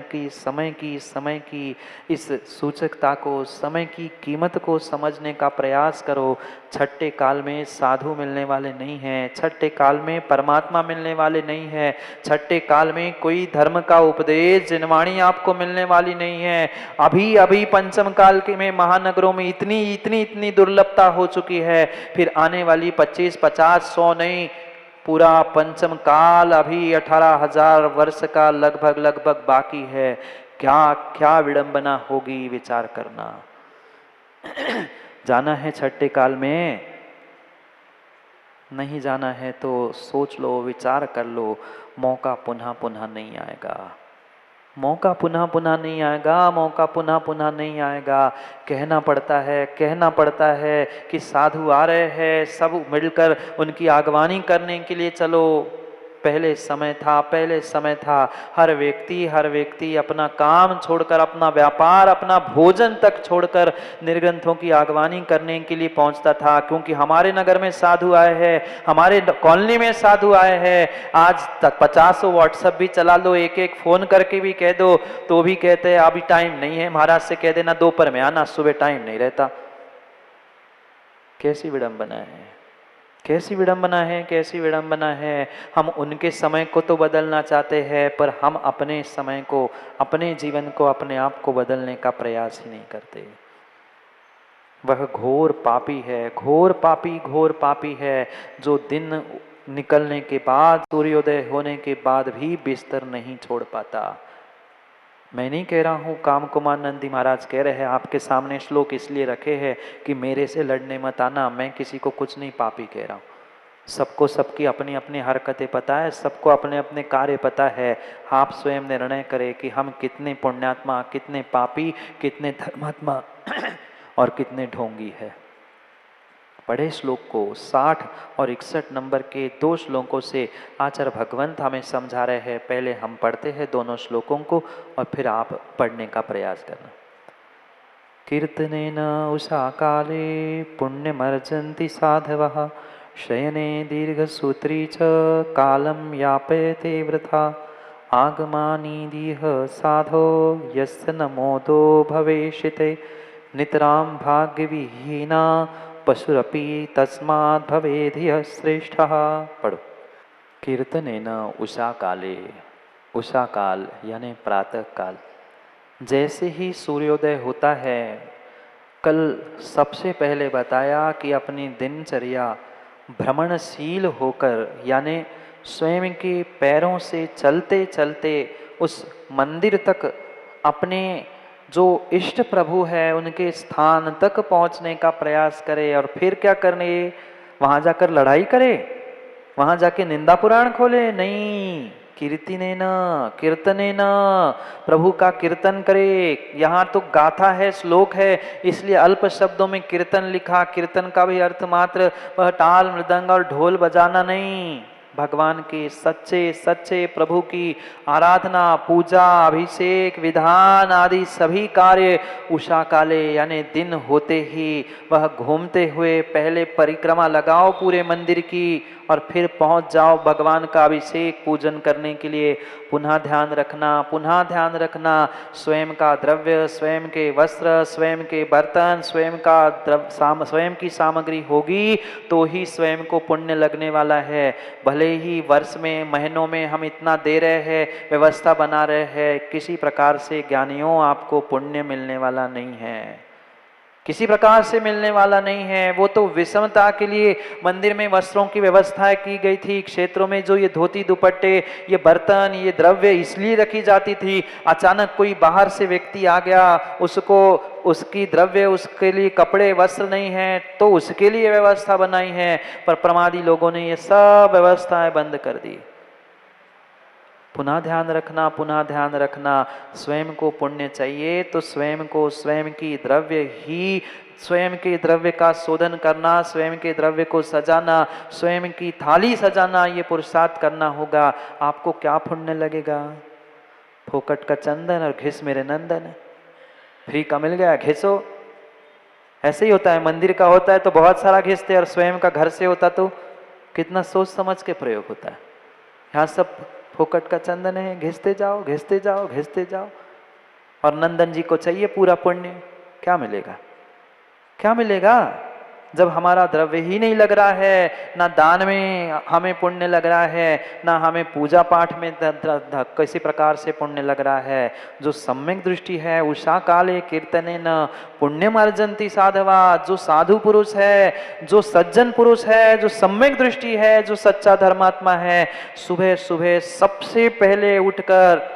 की इस सूचकता को, समय की कीमत को समझने का प्रयास करो। छठे काल में साधु मिलने वाले नहीं हैं, छठे काल में परमात्मा मिलने वाले नहीं है, छठे काल में कोई धर्म का उपदेश जिनवाणी आपको मिलने वाली नहीं है। अभी अभी पंचम काल के में महानगरों में इतनी दुर्लभता हो चुकी है, फिर आने वाली 25, 50, 100 नहीं, पूरा पंचम काल अभी 18,000 वर्ष का लगभग बाकी है। क्या क्या विडंबना होगी, विचार करना। जाना है छठे काल में? नहीं जाना है तो सोच लो, विचार कर लो। मौका पुनः पुनः नहीं आएगा, मौका पुनः पुनः नहीं आएगा। कहना पड़ता है कि साधु आ रहे हैं, सब मिलकर उनकी आगवानी करने के लिए चलो। पहले समय था, हर व्यक्ति अपना काम छोड़कर, अपना व्यापार, अपना भोजन तक छोड़कर निर्ग्रंथों की आगवानी करने के लिए पहुंचता था, क्योंकि हमारे नगर में साधु आए हैं, हमारे कॉलोनी में साधु आए हैं। आज तक 50 व्हाट्सएप भी चला लो, एक फोन करके भी कह दो तो भी कहते हैं अभी टाइम नहीं है, महाराज से कह देना दोपहर में आना, सुबह टाइम नहीं रहता। कैसी विडंबना है। हम उनके समय को तो बदलना चाहते हैं, पर हम अपने समय को, अपने जीवन को, अपने आप को बदलने का प्रयास ही नहीं करते। वह घोर पापी है जो दिन निकलने के बाद, सूर्योदय होने के बाद भी बिस्तर नहीं छोड़ पाता। मैं नहीं कह रहा हूँ, काम कुमार नंदी महाराज कह रहे हैं, आपके सामने श्लोक इसलिए रखे हैं कि मेरे से लड़ने मत आना। मैं किसी को कुछ नहीं पापी कह रहा हूँ, सबको सबकी अपनी अपनी हरकतें पता है, सबको अपने अपने कार्य पता है। आप स्वयं निर्णय करें कि हम कितने पुण्यात्मा, कितने पापी, कितने धर्मात्मा और कितने ढोंगी है। पढ़े श्लोक को 60 और 61 नंबर के 2 श्लोकों से आचार्य भगवंत हमें समझा रहे हैं। पहले हम पढ़ते हैं दोनों श्लोकों को और फिर आप पढ़ने का प्रयास करना। कीर्तनेन उषा काले पुण्यमर्जन्ति साधवः, शयने दीर्घसूत्री च कालं यापयते वृथा, आगमानिदीह साधो यस्य न मोदो भवेशिते, नितरां भाग्यविहीना पशुरपि तस्मात् भवेधियः श्रेष्ठः। पढ़ो। कीर्तनेन उषा काले, उषा काल यानी प्रातः काल, जैसे ही सूर्योदय होता है, कल सबसे पहले बताया कि अपनी दिनचर्या भ्रमणशील होकर, यानी स्वयं के पैरों से चलते चलते उस मंदिर तक, अपने जो इष्ट प्रभु है उनके स्थान तक पहुंचने का प्रयास करे। और फिर क्या करने, वहां जाकर लड़ाई करे, वहां जाके निंदा पुराण खोले? नहीं, कीर्तिनेन कीर्तनेन, प्रभु का कीर्तन करे। यहाँ तो गाथा है, श्लोक है, इसलिए अल्प शब्दों में कीर्तन लिखा। कीर्तन का भी अर्थ मात्र वह ताल मृदंग और ढोल बजाना नहीं, भगवान के सच्चे सच्चे प्रभु की आराधना, पूजा, अभिषेक, विधान आदि सभी कार्य उषा काले यानी दिन होते ही वह घूमते हुए पहले परिक्रमा लगाओ पूरे मंदिर की और फिर पहुंच जाओ भगवान का अभिषेक पूजन करने के लिए। पुनः ध्यान रखना, स्वयं का द्रव्य, स्वयं के वस्त्र, स्वयं के बर्तन, स्वयं की सामग्री होगी तो ही स्वयं को पुण्य लगने वाला है। भले ही वर्ष में महीनों में हम इतना दे रहे हैं, व्यवस्था बना रहे हैं, किसी प्रकार से ज्ञानियों आपको पुण्य मिलने वाला नहीं है, किसी प्रकार से मिलने वाला नहीं है। वो तो विषमता के लिए मंदिर में वस्त्रों की व्यवस्था की गई थी। क्षेत्रों में जो ये धोती दुपट्टे, ये बर्तन, ये द्रव्य इसलिए रखी जाती थी, अचानक कोई बाहर से व्यक्ति आ गया, उसको उसकी द्रव्य, उसके लिए कपड़े वस्त्र नहीं है तो उसके लिए व्यवस्था बनाई है। पर प्रमादी लोगों ने ये सब व्यवस्थाएं बंद कर दी। पुनः ध्यान रखना, स्वयं को पुण्य चाहिए तो स्वयं को, स्वयं की द्रव्य ही, स्वयं के द्रव्य का शोधन करना, स्वयं के द्रव्य को सजाना, स्वयं की थाली सजाना, ये पुरुषार्थ करना होगा। आपको क्या पुण्य लगेगा? फोकट का चंदन और घिस मेरे नंदन, फ्री का मिल गया घिसो। ऐसे ही होता है, मंदिर का होता है तो बहुत सारा घिसते, और स्वयं का घर से होता तो कितना सोच समझ के प्रयोग होता है। यहाँ सब फोकट का चंदन है, घिसते जाओ घिसते जाओ घिसते जाओ, और नंदन जी को चाहिए पूरा पुण्य। क्या मिलेगा? क्या मिलेगा जब हमारा द्रव्य ही नहीं लग रहा है, ना दान में हमें पुण्य लग रहा है, ना हमें पूजा पाठ में किसी प्रकार से पुण्य लग रहा है। जो सम्यक दृष्टि है, उषा काले कीर्तने न पुण्यम अर्जन्ति साधवा, जो साधु पुरुष है, जो सज्जन पुरुष है, जो सम्यक दृष्टि है, जो सच्चा धर्मात्मा है, सुबह सुबह सबसे पहले उठकर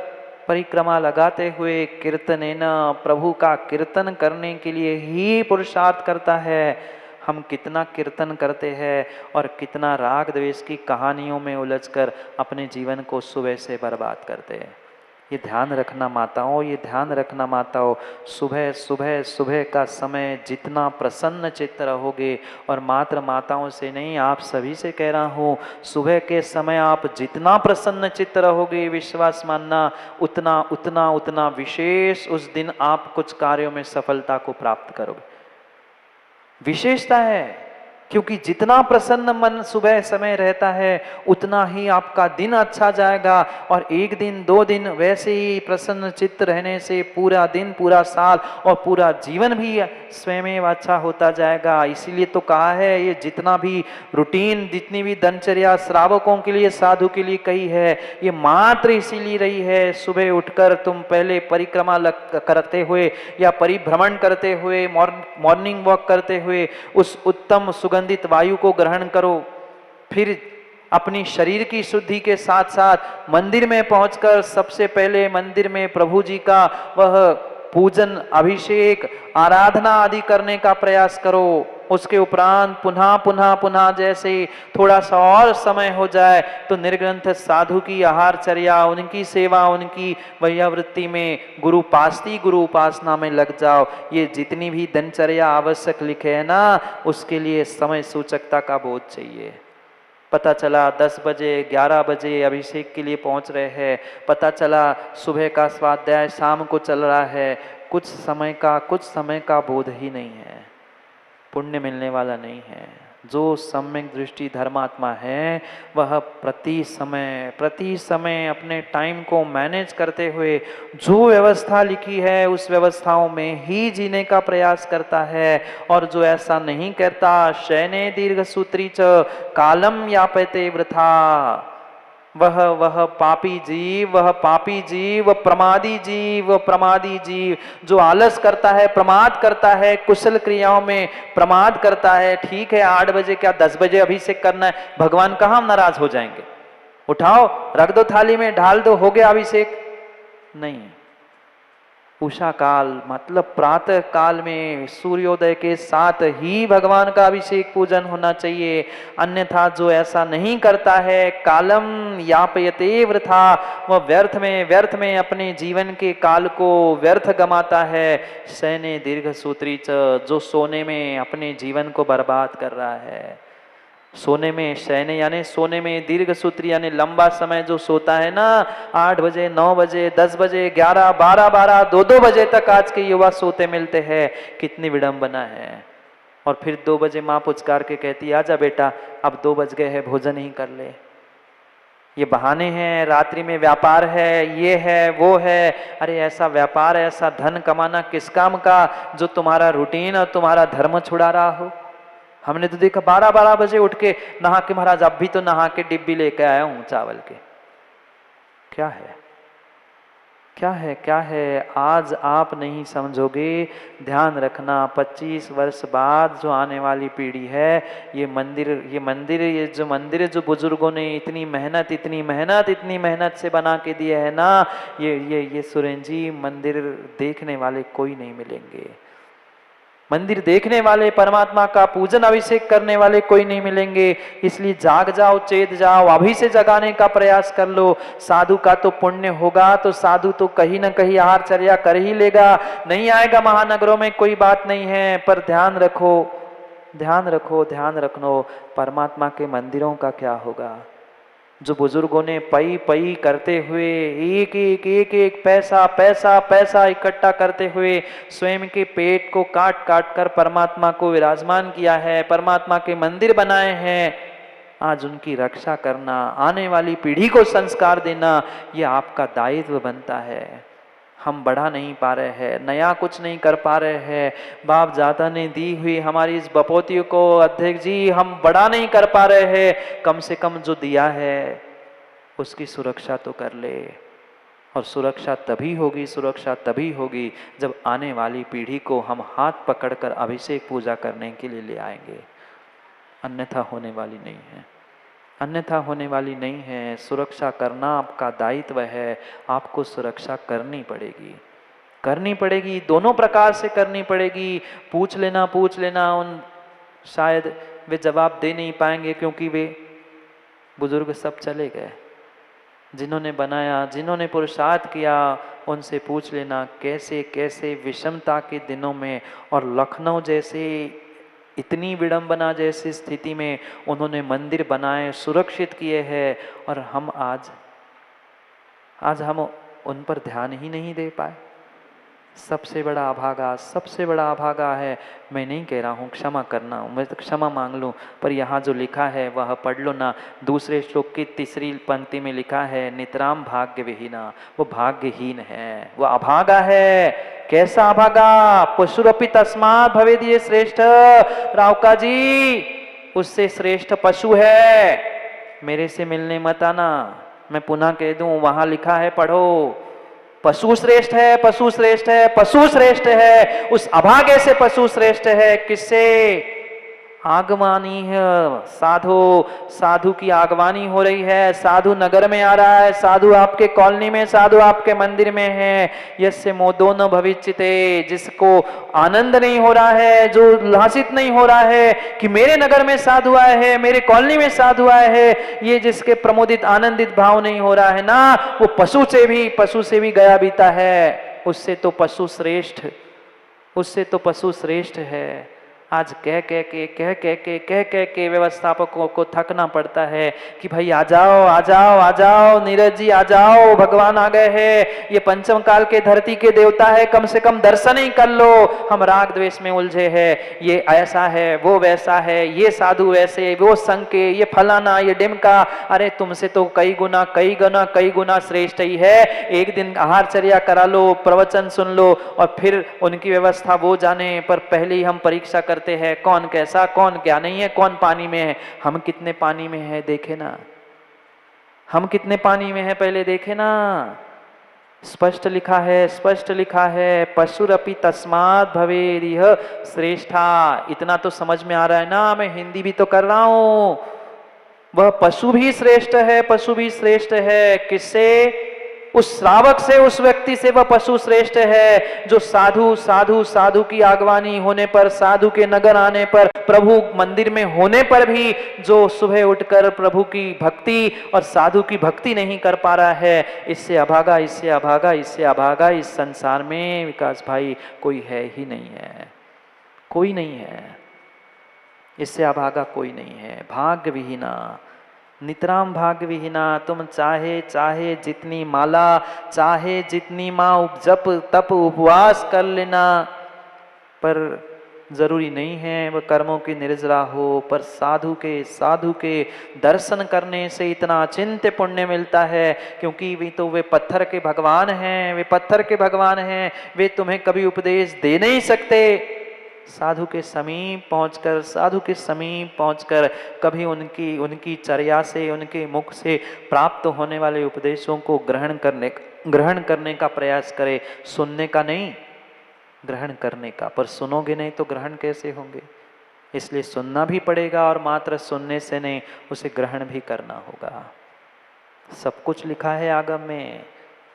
परिक्रमा लगाते हुए कीर्तनेन, प्रभु का कीर्तन करने के लिए ही पुरुषार्थ करता है। हम कितना कीर्तन करते हैं और कितना राग द्वेष की कहानियों में उलझकर अपने जीवन को सुबह से बर्बाद करते हैं। ये ध्यान रखना माताओं, ये ध्यान रखना माताओं। सुबह सुबह सुबह का समय जितना प्रसन्न चित्त रहोगे, और मात्र माताओं से नहीं, आप सभी से कह रहा हूँ, सुबह के समय आप जितना प्रसन्न चित्त रहोगे, विश्वास मानना, उतना उतना उतना विशेष उस दिन आप कुछ कार्यों में सफलता को प्राप्त करोगे। विशेषता है, क्योंकि जितना प्रसन्न मन सुबह समय रहता है उतना ही आपका दिन अच्छा जाएगा, और एक दिन दो दिन वैसे ही प्रसन्न चित्त रहने से पूरा दिन, पूरा साल और पूरा जीवन भी स्वयं अच्छा होता जाएगा। इसीलिए तो कहा है, ये जितना भी रूटीन, जितनी भी दिनचर्या श्रावकों के लिए, साधु के लिए कही है, ये मात्र इसीलिए रही है, सुबह उठकर तुम पहले परिक्रमा करते हुए या परिभ्रमण करते हुए, मॉर्निंग वॉक करते हुए उस उत्तम सुगंधित वायु को ग्रहण करो। फिर अपनी शरीर की शुद्धि के साथ साथ मंदिर में पहुंचकर सबसे पहले मंदिर में प्रभु जी का वह पूजन, अभिषेक, आराधना आदि करने का प्रयास करो। उसके उपरांत पुनः पुनः पुनः जैसे थोड़ा सा और समय हो जाए तो निर्ग्रंथ साधु की आहारचर्या, उनकी सेवा, उनकी वैयावृत्ति में, गुरु उपासना में लग जाओ। ये जितनी भी दिनचर्या आवश्यक लिखे है ना, उसके लिए समय सूचकता का बोध चाहिए। पता चला 10 बजे 11 बजे अभिषेक के लिए पहुंच रहे हैं, पता चला सुबह का स्वाध्याय शाम को चल रहा है, कुछ समय का बोध ही नहीं है, पुण्य मिलने वाला नहीं है। जो सम्यक दृष्टि धर्मात्मा है वह प्रति समय अपने टाइम को मैनेज करते हुए जो व्यवस्था लिखी है उस व्यवस्थाओं में ही जीने का प्रयास करता है। और जो ऐसा नहीं करता, शयने दीर्घ सूत्री च कालम यापते वृथा, वह पापी जीव, प्रमादी जीव जो आलस करता है, प्रमाद करता है, कुशल क्रियाओं में प्रमाद करता है। ठीक है, 8 बजे क्या 10 बजे अभिषेक करना है, भगवान कहाँ नाराज हो जाएंगे? उठाओ, रख दो थाली में, ढाल दो, हो गया अभिषेक। नहीं, उषा काल मतलब प्रातः काल में सूर्योदय के साथ ही भगवान का अभिषेक पूजन होना चाहिए। अन्यथा जो ऐसा नहीं करता है, कालम यापयते वृथा, वह व्यर्थ में अपने जीवन के काल को व्यर्थ गमाता है। शयने दीर्घ सूत्री च, जो सोने में अपने जीवन को बर्बाद कर रहा है। सोने में शयने यानी सोने में, दीर्घ सूत्री यानी लंबा समय जो सोता है ना, 8 बजे 9 बजे 10 बजे 11 12 2 बजे तक आज के युवा सोते मिलते हैं। कितनी विडंबना है। और फिर 2 बजे माँ पुचकार के कहती है आजा बेटा अब 2 बज गए हैं, भोजन ही कर ले। ये बहाने हैं, रात्रि में व्यापार है, ये है वो है। अरे ऐसा व्यापार, ऐसा धन कमाना किस काम का जो तुम्हारा रूटीन और तुम्हारा धर्म छुड़ा रहा हो। हमने तो देखा 12 बजे उठ के नहा के, महाराज अब भी तो नहा के डिब्बी लेके आया हूं चावल के। क्या है क्या है क्या है, आज आप नहीं समझोगे। ध्यान रखना 25 वर्ष बाद जो आने वाली पीढ़ी है, ये जो मंदिर जो बुजुर्गों ने इतनी मेहनत से बना के दिए है ना, ये सुरेन जी मंदिर देखने वाले कोई नहीं मिलेंगे। मंदिर देखने वाले, परमात्मा का पूजन अभिषेक करने वाले कोई नहीं मिलेंगे। इसलिए जाग जाओ, चेत जाओ, अभी से जगाने का प्रयास कर लो। साधु का तो पुण्य होगा तो साधु तो कहीं ना कहीं आहारचर्या कर ही लेगा। नहीं आएगा महानगरों में कोई बात नहीं है, पर ध्यान रखो परमात्मा के मंदिरों का क्या होगा। जो बुजुर्गों ने पई पई करते हुए एक पैसा इकट्ठा करते हुए स्वयं के पेट को काट काट कर परमात्मा को विराजमान किया है, परमात्मा के मंदिर बनाए हैं, आज उनकी रक्षा करना, आने वाली पीढ़ी को संस्कार देना, ये आपका दायित्व बनता है। हम बढ़ा नहीं पा रहे हैं, नया कुछ नहीं कर पा रहे हैं। बाप दादा ने दी हुई हमारी इस बपोतियों को अध्यक्ष जी हम बढ़ा नहीं कर पा रहे हैं। कम से कम जो दिया है उसकी सुरक्षा तो कर ले। और सुरक्षा तभी होगी जब आने वाली पीढ़ी को हम हाथ पकड़कर अभिषेक पूजा करने के लिए ले आएंगे। अन्यथा होने वाली नहीं है। सुरक्षा करना आपका दायित्व है, आपको सुरक्षा करनी पड़ेगी, दोनों प्रकार से करनी पड़ेगी। पूछ लेना उन शायद वे जवाब दे नहीं पाएंगे क्योंकि वे बुजुर्ग सब चले गए। जिन्होंने बनाया, जिन्होंने पुरुषार्थ किया, उनसे पूछ लेना कैसे कैसे विषमता के दिनों में और लखनऊ जैसे इतनी विडंबना जैसी स्थिति में उन्होंने मंदिर बनाए, सुरक्षित किए हैं, और हम आज हम उन पर ध्यान ही नहीं दे पाए। सबसे बड़ा अभागा है। मैं नहीं कह रहा हूँ क्षमा करना, मैं तो क्षमा मांग लूँ, पर यहाँ जो लिखा है वह पढ़ लो ना। दूसरे श्लोक की तीसरी पंक्ति में लिखा है नितराम भाग्य विहीना, वो भाग्यहीन है, वो अभागा है। कैसा अभागा? पशुरपि तस्मात् भवेद ये श्रेष्ठ। रावका जी, उससे श्रेष्ठ पशु है। मेरे से मिलने मत आना, मैं पुनः कह दूं, वहां लिखा है पढ़ो। पशु श्रेष्ठ है, उस अभागे से पशु श्रेष्ठ है। किससे? आगवानी है। साधु की आगवानी हो रही है। साधु नगर में आ रहा है, साधु आपके कॉलोनी में, साधु आपके मंदिर में है। यस्य मोदो न भविष्यते, जिसको आनंद नहीं हो रहा है, जो उल्लासित नहीं हो रहा है कि मेरे नगर में साधु आए हैं, मेरे कॉलोनी में साधु आए हैं, ये जिसके प्रमोदित आनंदित भाव नहीं हो रहा है ना, वो पशु से भी गया बीता है। उससे तो पशु श्रेष्ठ है। आज कह के व्यवस्थापकों को थकना पड़ता है कि भाई आ जाओ नीरज जी, आ जाओ, भगवान आ गए हैं, ये पंचम काल के धरती के देवता है, कम से कम दर्शन ही कर लो। हम राग द्वेष में उलझे हैं, ये ऐसा है, वो वैसा है, ये साधु वैसे, वो संघ के, ये फलाना, ये डिमका। अरे तुमसे तो कई गुना श्रेष्ठ ही है। एक दिन आहारचर्या करा लो, प्रवचन सुन लो, और फिर उनकी व्यवस्था वो जाने, पर पहले ही हम परीक्षा करते हैं कौन कैसा, कौन क्या नहीं है, कौन पानी में है। हम कितने पानी में है देखे ना, हम कितने पानी में है पहले देखे ना। स्पष्ट लिखा है पशुरपि तस्मात् भवेद यह श्रेष्ठा। इतना तो समझ में आ रहा है ना, मैं हिंदी भी तो कर रहा हूं। वह पशु भी श्रेष्ठ है, किससे? उस श्रावक से, उस व्यक्ति से वह पशु श्रेष्ठ है जो साधु साधु साधु की आगवानी होने पर, साधु के नगर आने पर, प्रभु मंदिर में होने पर भी जो सुबह उठकर प्रभु की भक्ति और साधु की भक्ति नहीं कर पा रहा है, इससे अभागा, इससे अभागा, इससे अभागा इस संसार में विकास भाई कोई है ही नहीं है, कोई नहीं है, इससे अभागा कोई नहीं है। भाग्य विहीना, नितराम भाग्य विहीना। तुम चाहे चाहे जितनी माला, चाहे जितनी माँ जप तप उपवास कर लेना, पर जरूरी नहीं है वह कर्मों की निर्जरा हो। पर साधु के दर्शन करने से इतना अचिंत्य पुण्य मिलता है, क्योंकि वे पत्थर के भगवान हैं, वे पत्थर के भगवान हैं, वे तुम्हें कभी उपदेश दे नहीं सकते। साधु के समीप पहुंचकर कभी उनकी चर्या से, उनके मुख से प्राप्त होने वाले उपदेशों को ग्रहण करने का प्रयास करे। सुनने का नहीं, ग्रहण करने का। पर सुनोगे नहीं तो ग्रहण कैसे होंगे? इसलिए सुनना भी पड़ेगा, और मात्र सुनने से नहीं, उसे ग्रहण भी करना होगा। सब कुछ लिखा है आगम में,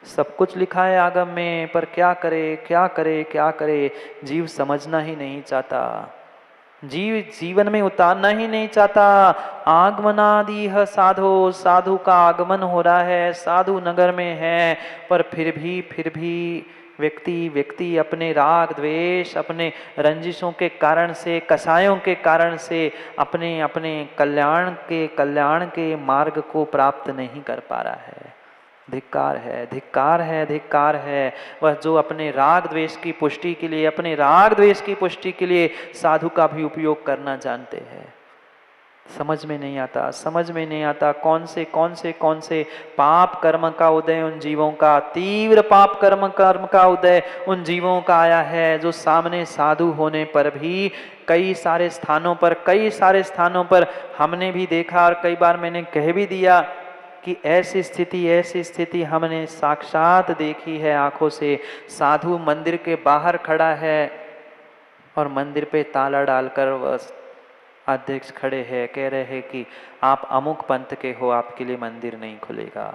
सब कुछ लिखा है आगम में, पर क्या करे क्या करे क्या करे? जीव समझना ही नहीं चाहता, जीव जीवन में उतारना ही नहीं चाहता। आगमनादि साधो, साधु का आगमन हो रहा है, साधु नगर में है, पर फिर भी व्यक्ति अपने राग द्वेष, अपने रंजिशों के कारण से, कसायों के कारण से अपने कल्याण के मार्ग को प्राप्त नहीं कर पा रहा है। धिक्कार है, धिक्कार है, धिक्कार है। वह जो अपने राग द्वेष की पुष्टि के लिए, अपने राग द्वेष की पुष्टि के लिए साधु का भी उपयोग करना जानते हैं। समझ में नहीं आता कौन से पाप कर्म का उदय उन जीवों का, तीव्र पाप कर्म का उदय उन जीवों का आया है, जो सामने साधु होने पर भी कई सारे स्थानों पर हमने भी देखा, और कई बार मैंने कह भी दिया कि ऐसी स्थिति हमने साक्षात देखी है आंखों से। साधु मंदिर के बाहर खड़ा है और मंदिर पे ताला डालकर अध्यक्ष खड़े हैं, कह रहे हैं कि आप अमुक पंथ के हो, आपके लिए मंदिर नहीं खुलेगा,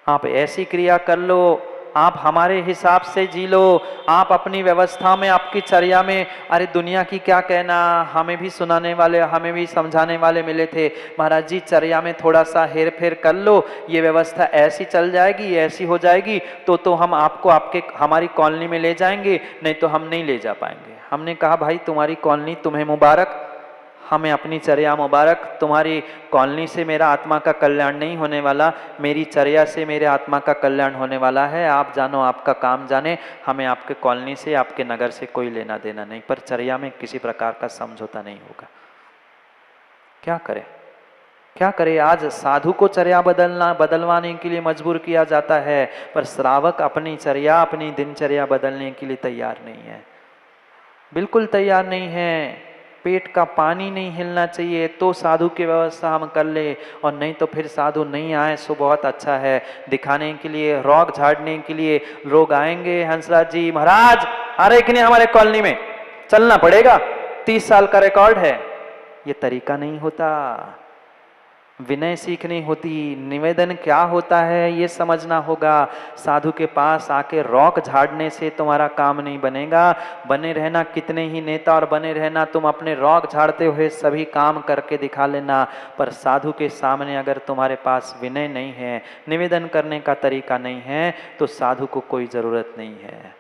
आप ऐसी क्रिया कर लो, आप हमारे हिसाब से जी लो, आप अपनी व्यवस्था में, आपकी चर्या में। अरे दुनिया की क्या कहना, हमें भी सुनाने वाले, हमें भी समझाने वाले मिले थे, महाराज जी चर्या में थोड़ा सा हेर फेर कर लो, ये व्यवस्था ऐसी चल जाएगी, ऐसी हो जाएगी, तो हम आपको हमारी कॉलोनी में ले जाएंगे, नहीं तो हम नहीं ले जा पाएंगे। हमने कहा भाई तुम्हारी कॉलोनी तुम्हें मुबारक, हमें अपनी चर्या मुबारक। तुम्हारी कॉलोनी से मेरा आत्मा का कल्याण नहीं होने वाला, मेरी चर्या से मेरे आत्मा का कल्याण होने वाला है। आप जानो, आपका काम जाने, हमें आपके कॉलोनी से, आपके नगर से कोई लेना देना नहीं, पर चर्या में किसी प्रकार का समझौता नहीं होगा। क्या करे? आज साधु को चर्या बदलवाने के लिए मजबूर किया जाता है, पर श्रावक अपनी चर्या, अपनी दिनचर्या बदलने के लिए तैयार नहीं है, बिल्कुल तैयार नहीं है। पेट का पानी नहीं हिलना चाहिए तो साधु की व्यवस्था हम कर ले, और नहीं तो फिर साधु नहीं आए सो बहुत अच्छा है। दिखाने के लिए, रौग झाड़ने के लिए लोग आएंगे, हंसराज जी महाराज अरे कि नहीं, हमारे कॉलोनी में चलना पड़ेगा, 30 साल का रिकॉर्ड है। ये तरीका नहीं होता, विनय सीखनी होती, निवेदन क्या होता है ये समझना होगा। साधु के पास आके रौक झाड़ने से तुम्हारा काम नहीं बनेगा। बने रहना कितने ही नेता, और बने रहना तुम अपने रौक झाड़ते हुए सभी काम करके दिखा लेना, पर साधु के सामने अगर तुम्हारे पास विनय नहीं है, निवेदन करने का तरीका नहीं है, तो साधु को कोई जरूरत नहीं है,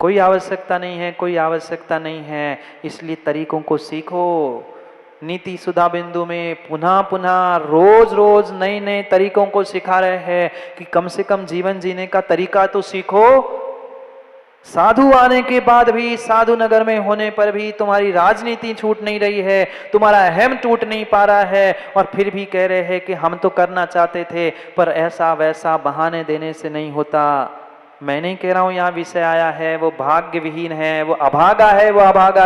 कोई आवश्यकता नहीं है। इसलिए तरीकों को सीखो। नीति सुधा बिंदु में पुनः रोज नए तरीकों को सिखा रहे हैं कि कम से कम जीवन जीने का तरीका तो सीखो। साधु आने के बाद भी, साधु नगर में होने पर भी तुम्हारी राजनीति छूट नहीं रही है, तुम्हारा अहम टूट नहीं पा रहा है, और फिर भी कह रहे हैं कि हम तो करना चाहते थे, पर ऐसा वैसा बहाने देने से नहीं होता। मैं नहीं कह रहा हूं यहाँ विषय आया है वो भाग्य विहीन है, वो अभागा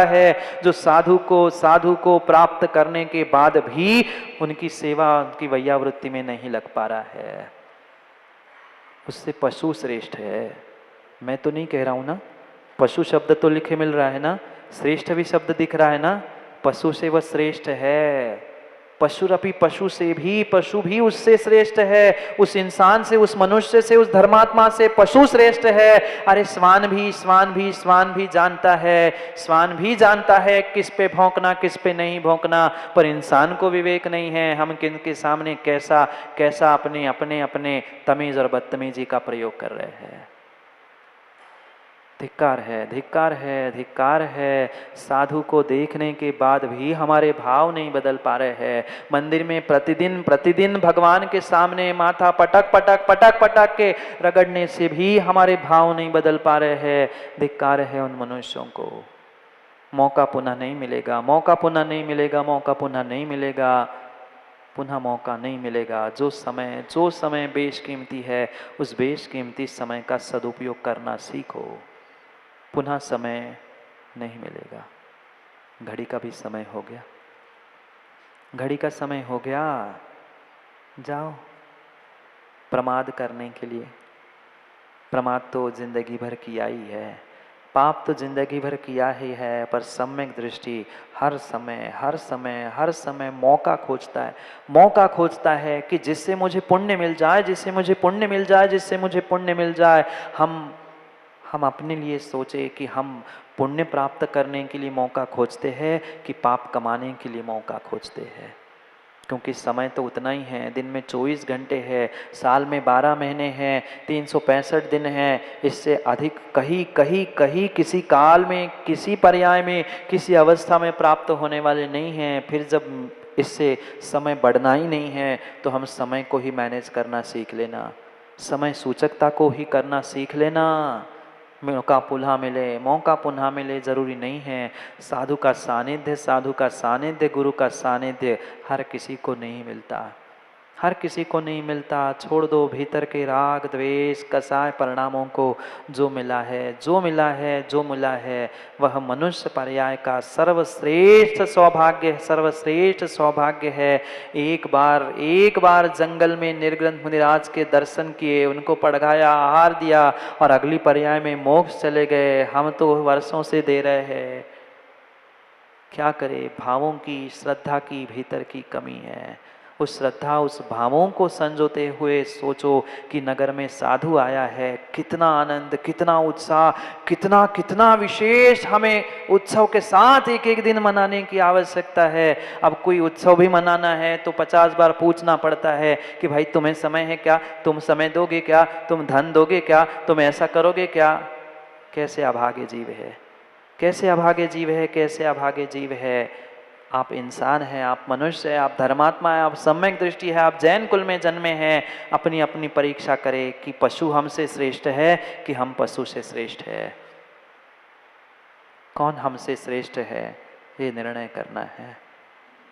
है, जो साधु को प्राप्त करने के बाद भी उनकी सेवा, उनकी वैयावृत्ति में नहीं लग पा रहा है, उससे पशु श्रेष्ठ है। मैं तो नहीं कह रहा हूं ना, पशु शब्द तो लिखे मिल रहा है ना, श्रेष्ठ भी शब्द दिख रहा है ना, पशु से वह श्रेष्ठ है। पशुरपि पशु से भी, पशु भी उससे श्रेष्ठ है, उस इंसान से, उस मनुष्य से, उस धर्मात्मा से पशु श्रेष्ठ है। अरे श्वान भी जानता है, श्वान भी जानता है किस पे भौंकना किस पे नहीं भौंकना, पर इंसान को विवेक नहीं है। हम किनके सामने कैसा कैसा अपने अपने अपने तमीज और बदतमीजी का प्रयोग कर रहे हैं। धिक्कार है, धिक्कार है, धिक्कार है। साधु को देखने के बाद भी हमारे भाव नहीं बदल पा रहे हैं। मंदिर में प्रतिदिन प्रतिदिन भगवान के सामने माथा पटक पटक पटक पटक के रगड़ने से भी हमारे भाव नहीं बदल पा रहे हैं। धिक्कार है उन मनुष्यों को। मौका पुनः नहीं मिलेगा, मौका पुनः नहीं मिलेगा, मौका पुनः नहीं मिलेगा, पुनः मौका नहीं मिलेगा। जो समय बेशकीमती है, उस बेशकीमती समय का सदुपयोग करना सीखो। पुनः समय नहीं मिलेगा। घड़ी का भी समय हो गया, घड़ी का समय हो गया। जाओ प्रमाद करने के लिए। प्रमाद तो जिंदगी भर किया ही है, पाप तो जिंदगी भर किया ही है, पर सम्यक दृष्टि हर समय हर समय हर समय मौका खोजता है, मौका खोजता है कि जिससे मुझे पुण्य मिल जाए, जिससे मुझे पुण्य मिल जाए, जिससे मुझे पुण्य मिल जाए। हम अपने लिए सोचे कि हम पुण्य प्राप्त करने के लिए मौका खोजते हैं कि पाप कमाने के लिए मौका खोजते हैं। क्योंकि समय तो उतना ही है, दिन में 24 घंटे है, साल में 12 महीने हैं, 365 दिन हैं। इससे अधिक कहीं कहीं कहीं किसी काल में, किसी पर्याय में, किसी अवस्था में प्राप्त होने वाले नहीं हैं। फिर जब इससे समय बढ़ना ही नहीं है तो हम समय को ही मैनेज करना सीख लेना, समय सूचकता को ही करना सीख लेना। मौका पुनः मिले, मौका पुनः मिले जरूरी नहीं है। साधु का सानिध्य, गुरु का सानिध्य हर किसी को नहीं मिलता, हर किसी को नहीं मिलता। छोड़ दो भीतर के राग द्वेष कसाय परिणामों को। जो मिला है, जो मिला है, जो मिला है वह मनुष्य पर्याय का सर्वश्रेष्ठ सौभाग्य, सर्वश्रेष्ठ सौभाग्य है। एक बार जंगल में निर्ग्रंथ मुनिराज के दर्शन किए, उनको पड़गाया, आहार दिया और अगली पर्याय में मोक्ष चले गए। हम तो वर्षों से दे रहे हैं। क्या करे, भावों की, श्रद्धा की भीतर की कमी है। उस श्रद्धा, उस भावों को संजोते हुए सोचो कि नगर में साधु आया है, कितना आनंद, कितना उत्साह, कितना कितना विशेष हमें उत्सव के साथ एक एक दिन मनाने की आवश्यकता है। अब कोई उत्सव भी मनाना है तो 50 बार पूछना पड़ता है कि भाई तुम्हें समय है क्या, तुम समय दोगे क्या, तुम धन दोगे क्या, तुम ऐसा करोगे क्या। कैसे अभागे जीव है, कैसे अभागे जीव है, कैसे अभागे जीव है। आप इंसान हैं, आप मनुष्य हैं, आप धर्मात्मा हैं, आप सम्यक दृष्टि है, आप जैन कुल में जन्मे हैं। अपनी अपनी परीक्षा करें कि पशु हमसे श्रेष्ठ है कि हम पशु से श्रेष्ठ है। कौन हमसे श्रेष्ठ है ये निर्णय करना है।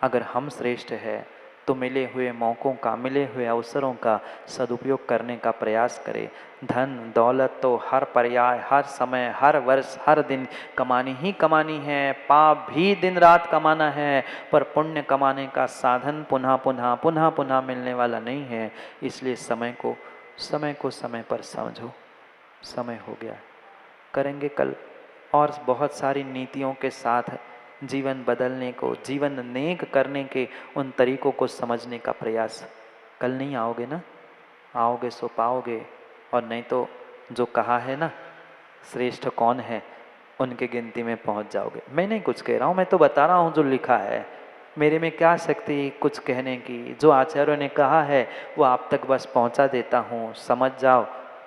अगर हम श्रेष्ठ है तो मिले हुए मौकों का, मिले हुए अवसरों का सदुपयोग करने का प्रयास करें। धन दौलत तो हर पर्याय, हर समय, हर वर्ष, हर दिन कमानी ही कमानी है। पाप भी दिन रात कमाना है, पर पुण्य कमाने का साधन पुनः पुनः पुनः पुनः मिलने वाला नहीं है। इसलिए समय को समय पर समझो। समय हो गया, करेंगे कल और बहुत सारी नीतियों के साथ जीवन बदलने को, जीवन नेक करने के उन तरीकों को समझने का प्रयास। कल नहीं आओगे ना, आओगे सो पाओगे, और नहीं तो जो कहा है ना श्रेष्ठ कौन है उनके गिनती में पहुंच जाओगे। मैं नहीं कुछ कह रहा हूँ, मैं तो बता रहा हूँ जो लिखा है। मेरे में क्या शक्ति कुछ कहने की, जो आचार्यों ने कहा है वो आप तक बस पहुंचा देता हूँ। समझ जाओ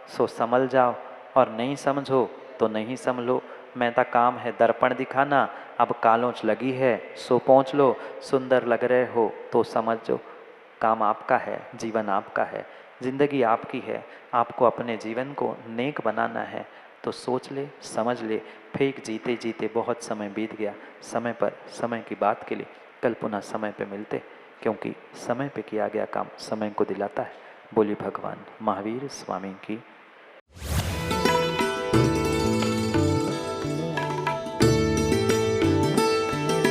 सो समझ जाओ, और नहीं समझो तो नहीं समझो। मेरा काम है दर्पण दिखाना। अब कालोच लगी है सो पहुँच लो, सुंदर लग रहे हो तो समझ जो। काम आपका है, जीवन आपका है, जिंदगी आपकी है। आपको अपने जीवन को नेक बनाना है तो सोच ले, समझ ले। फेंक जीते जीते बहुत समय बीत गया। समय पर, समय की बात के लिए कल पुनः समय पे मिलते, क्योंकि समय पे किया गया काम समय को दिलाता है। बोली भगवान महावीर स्वामी की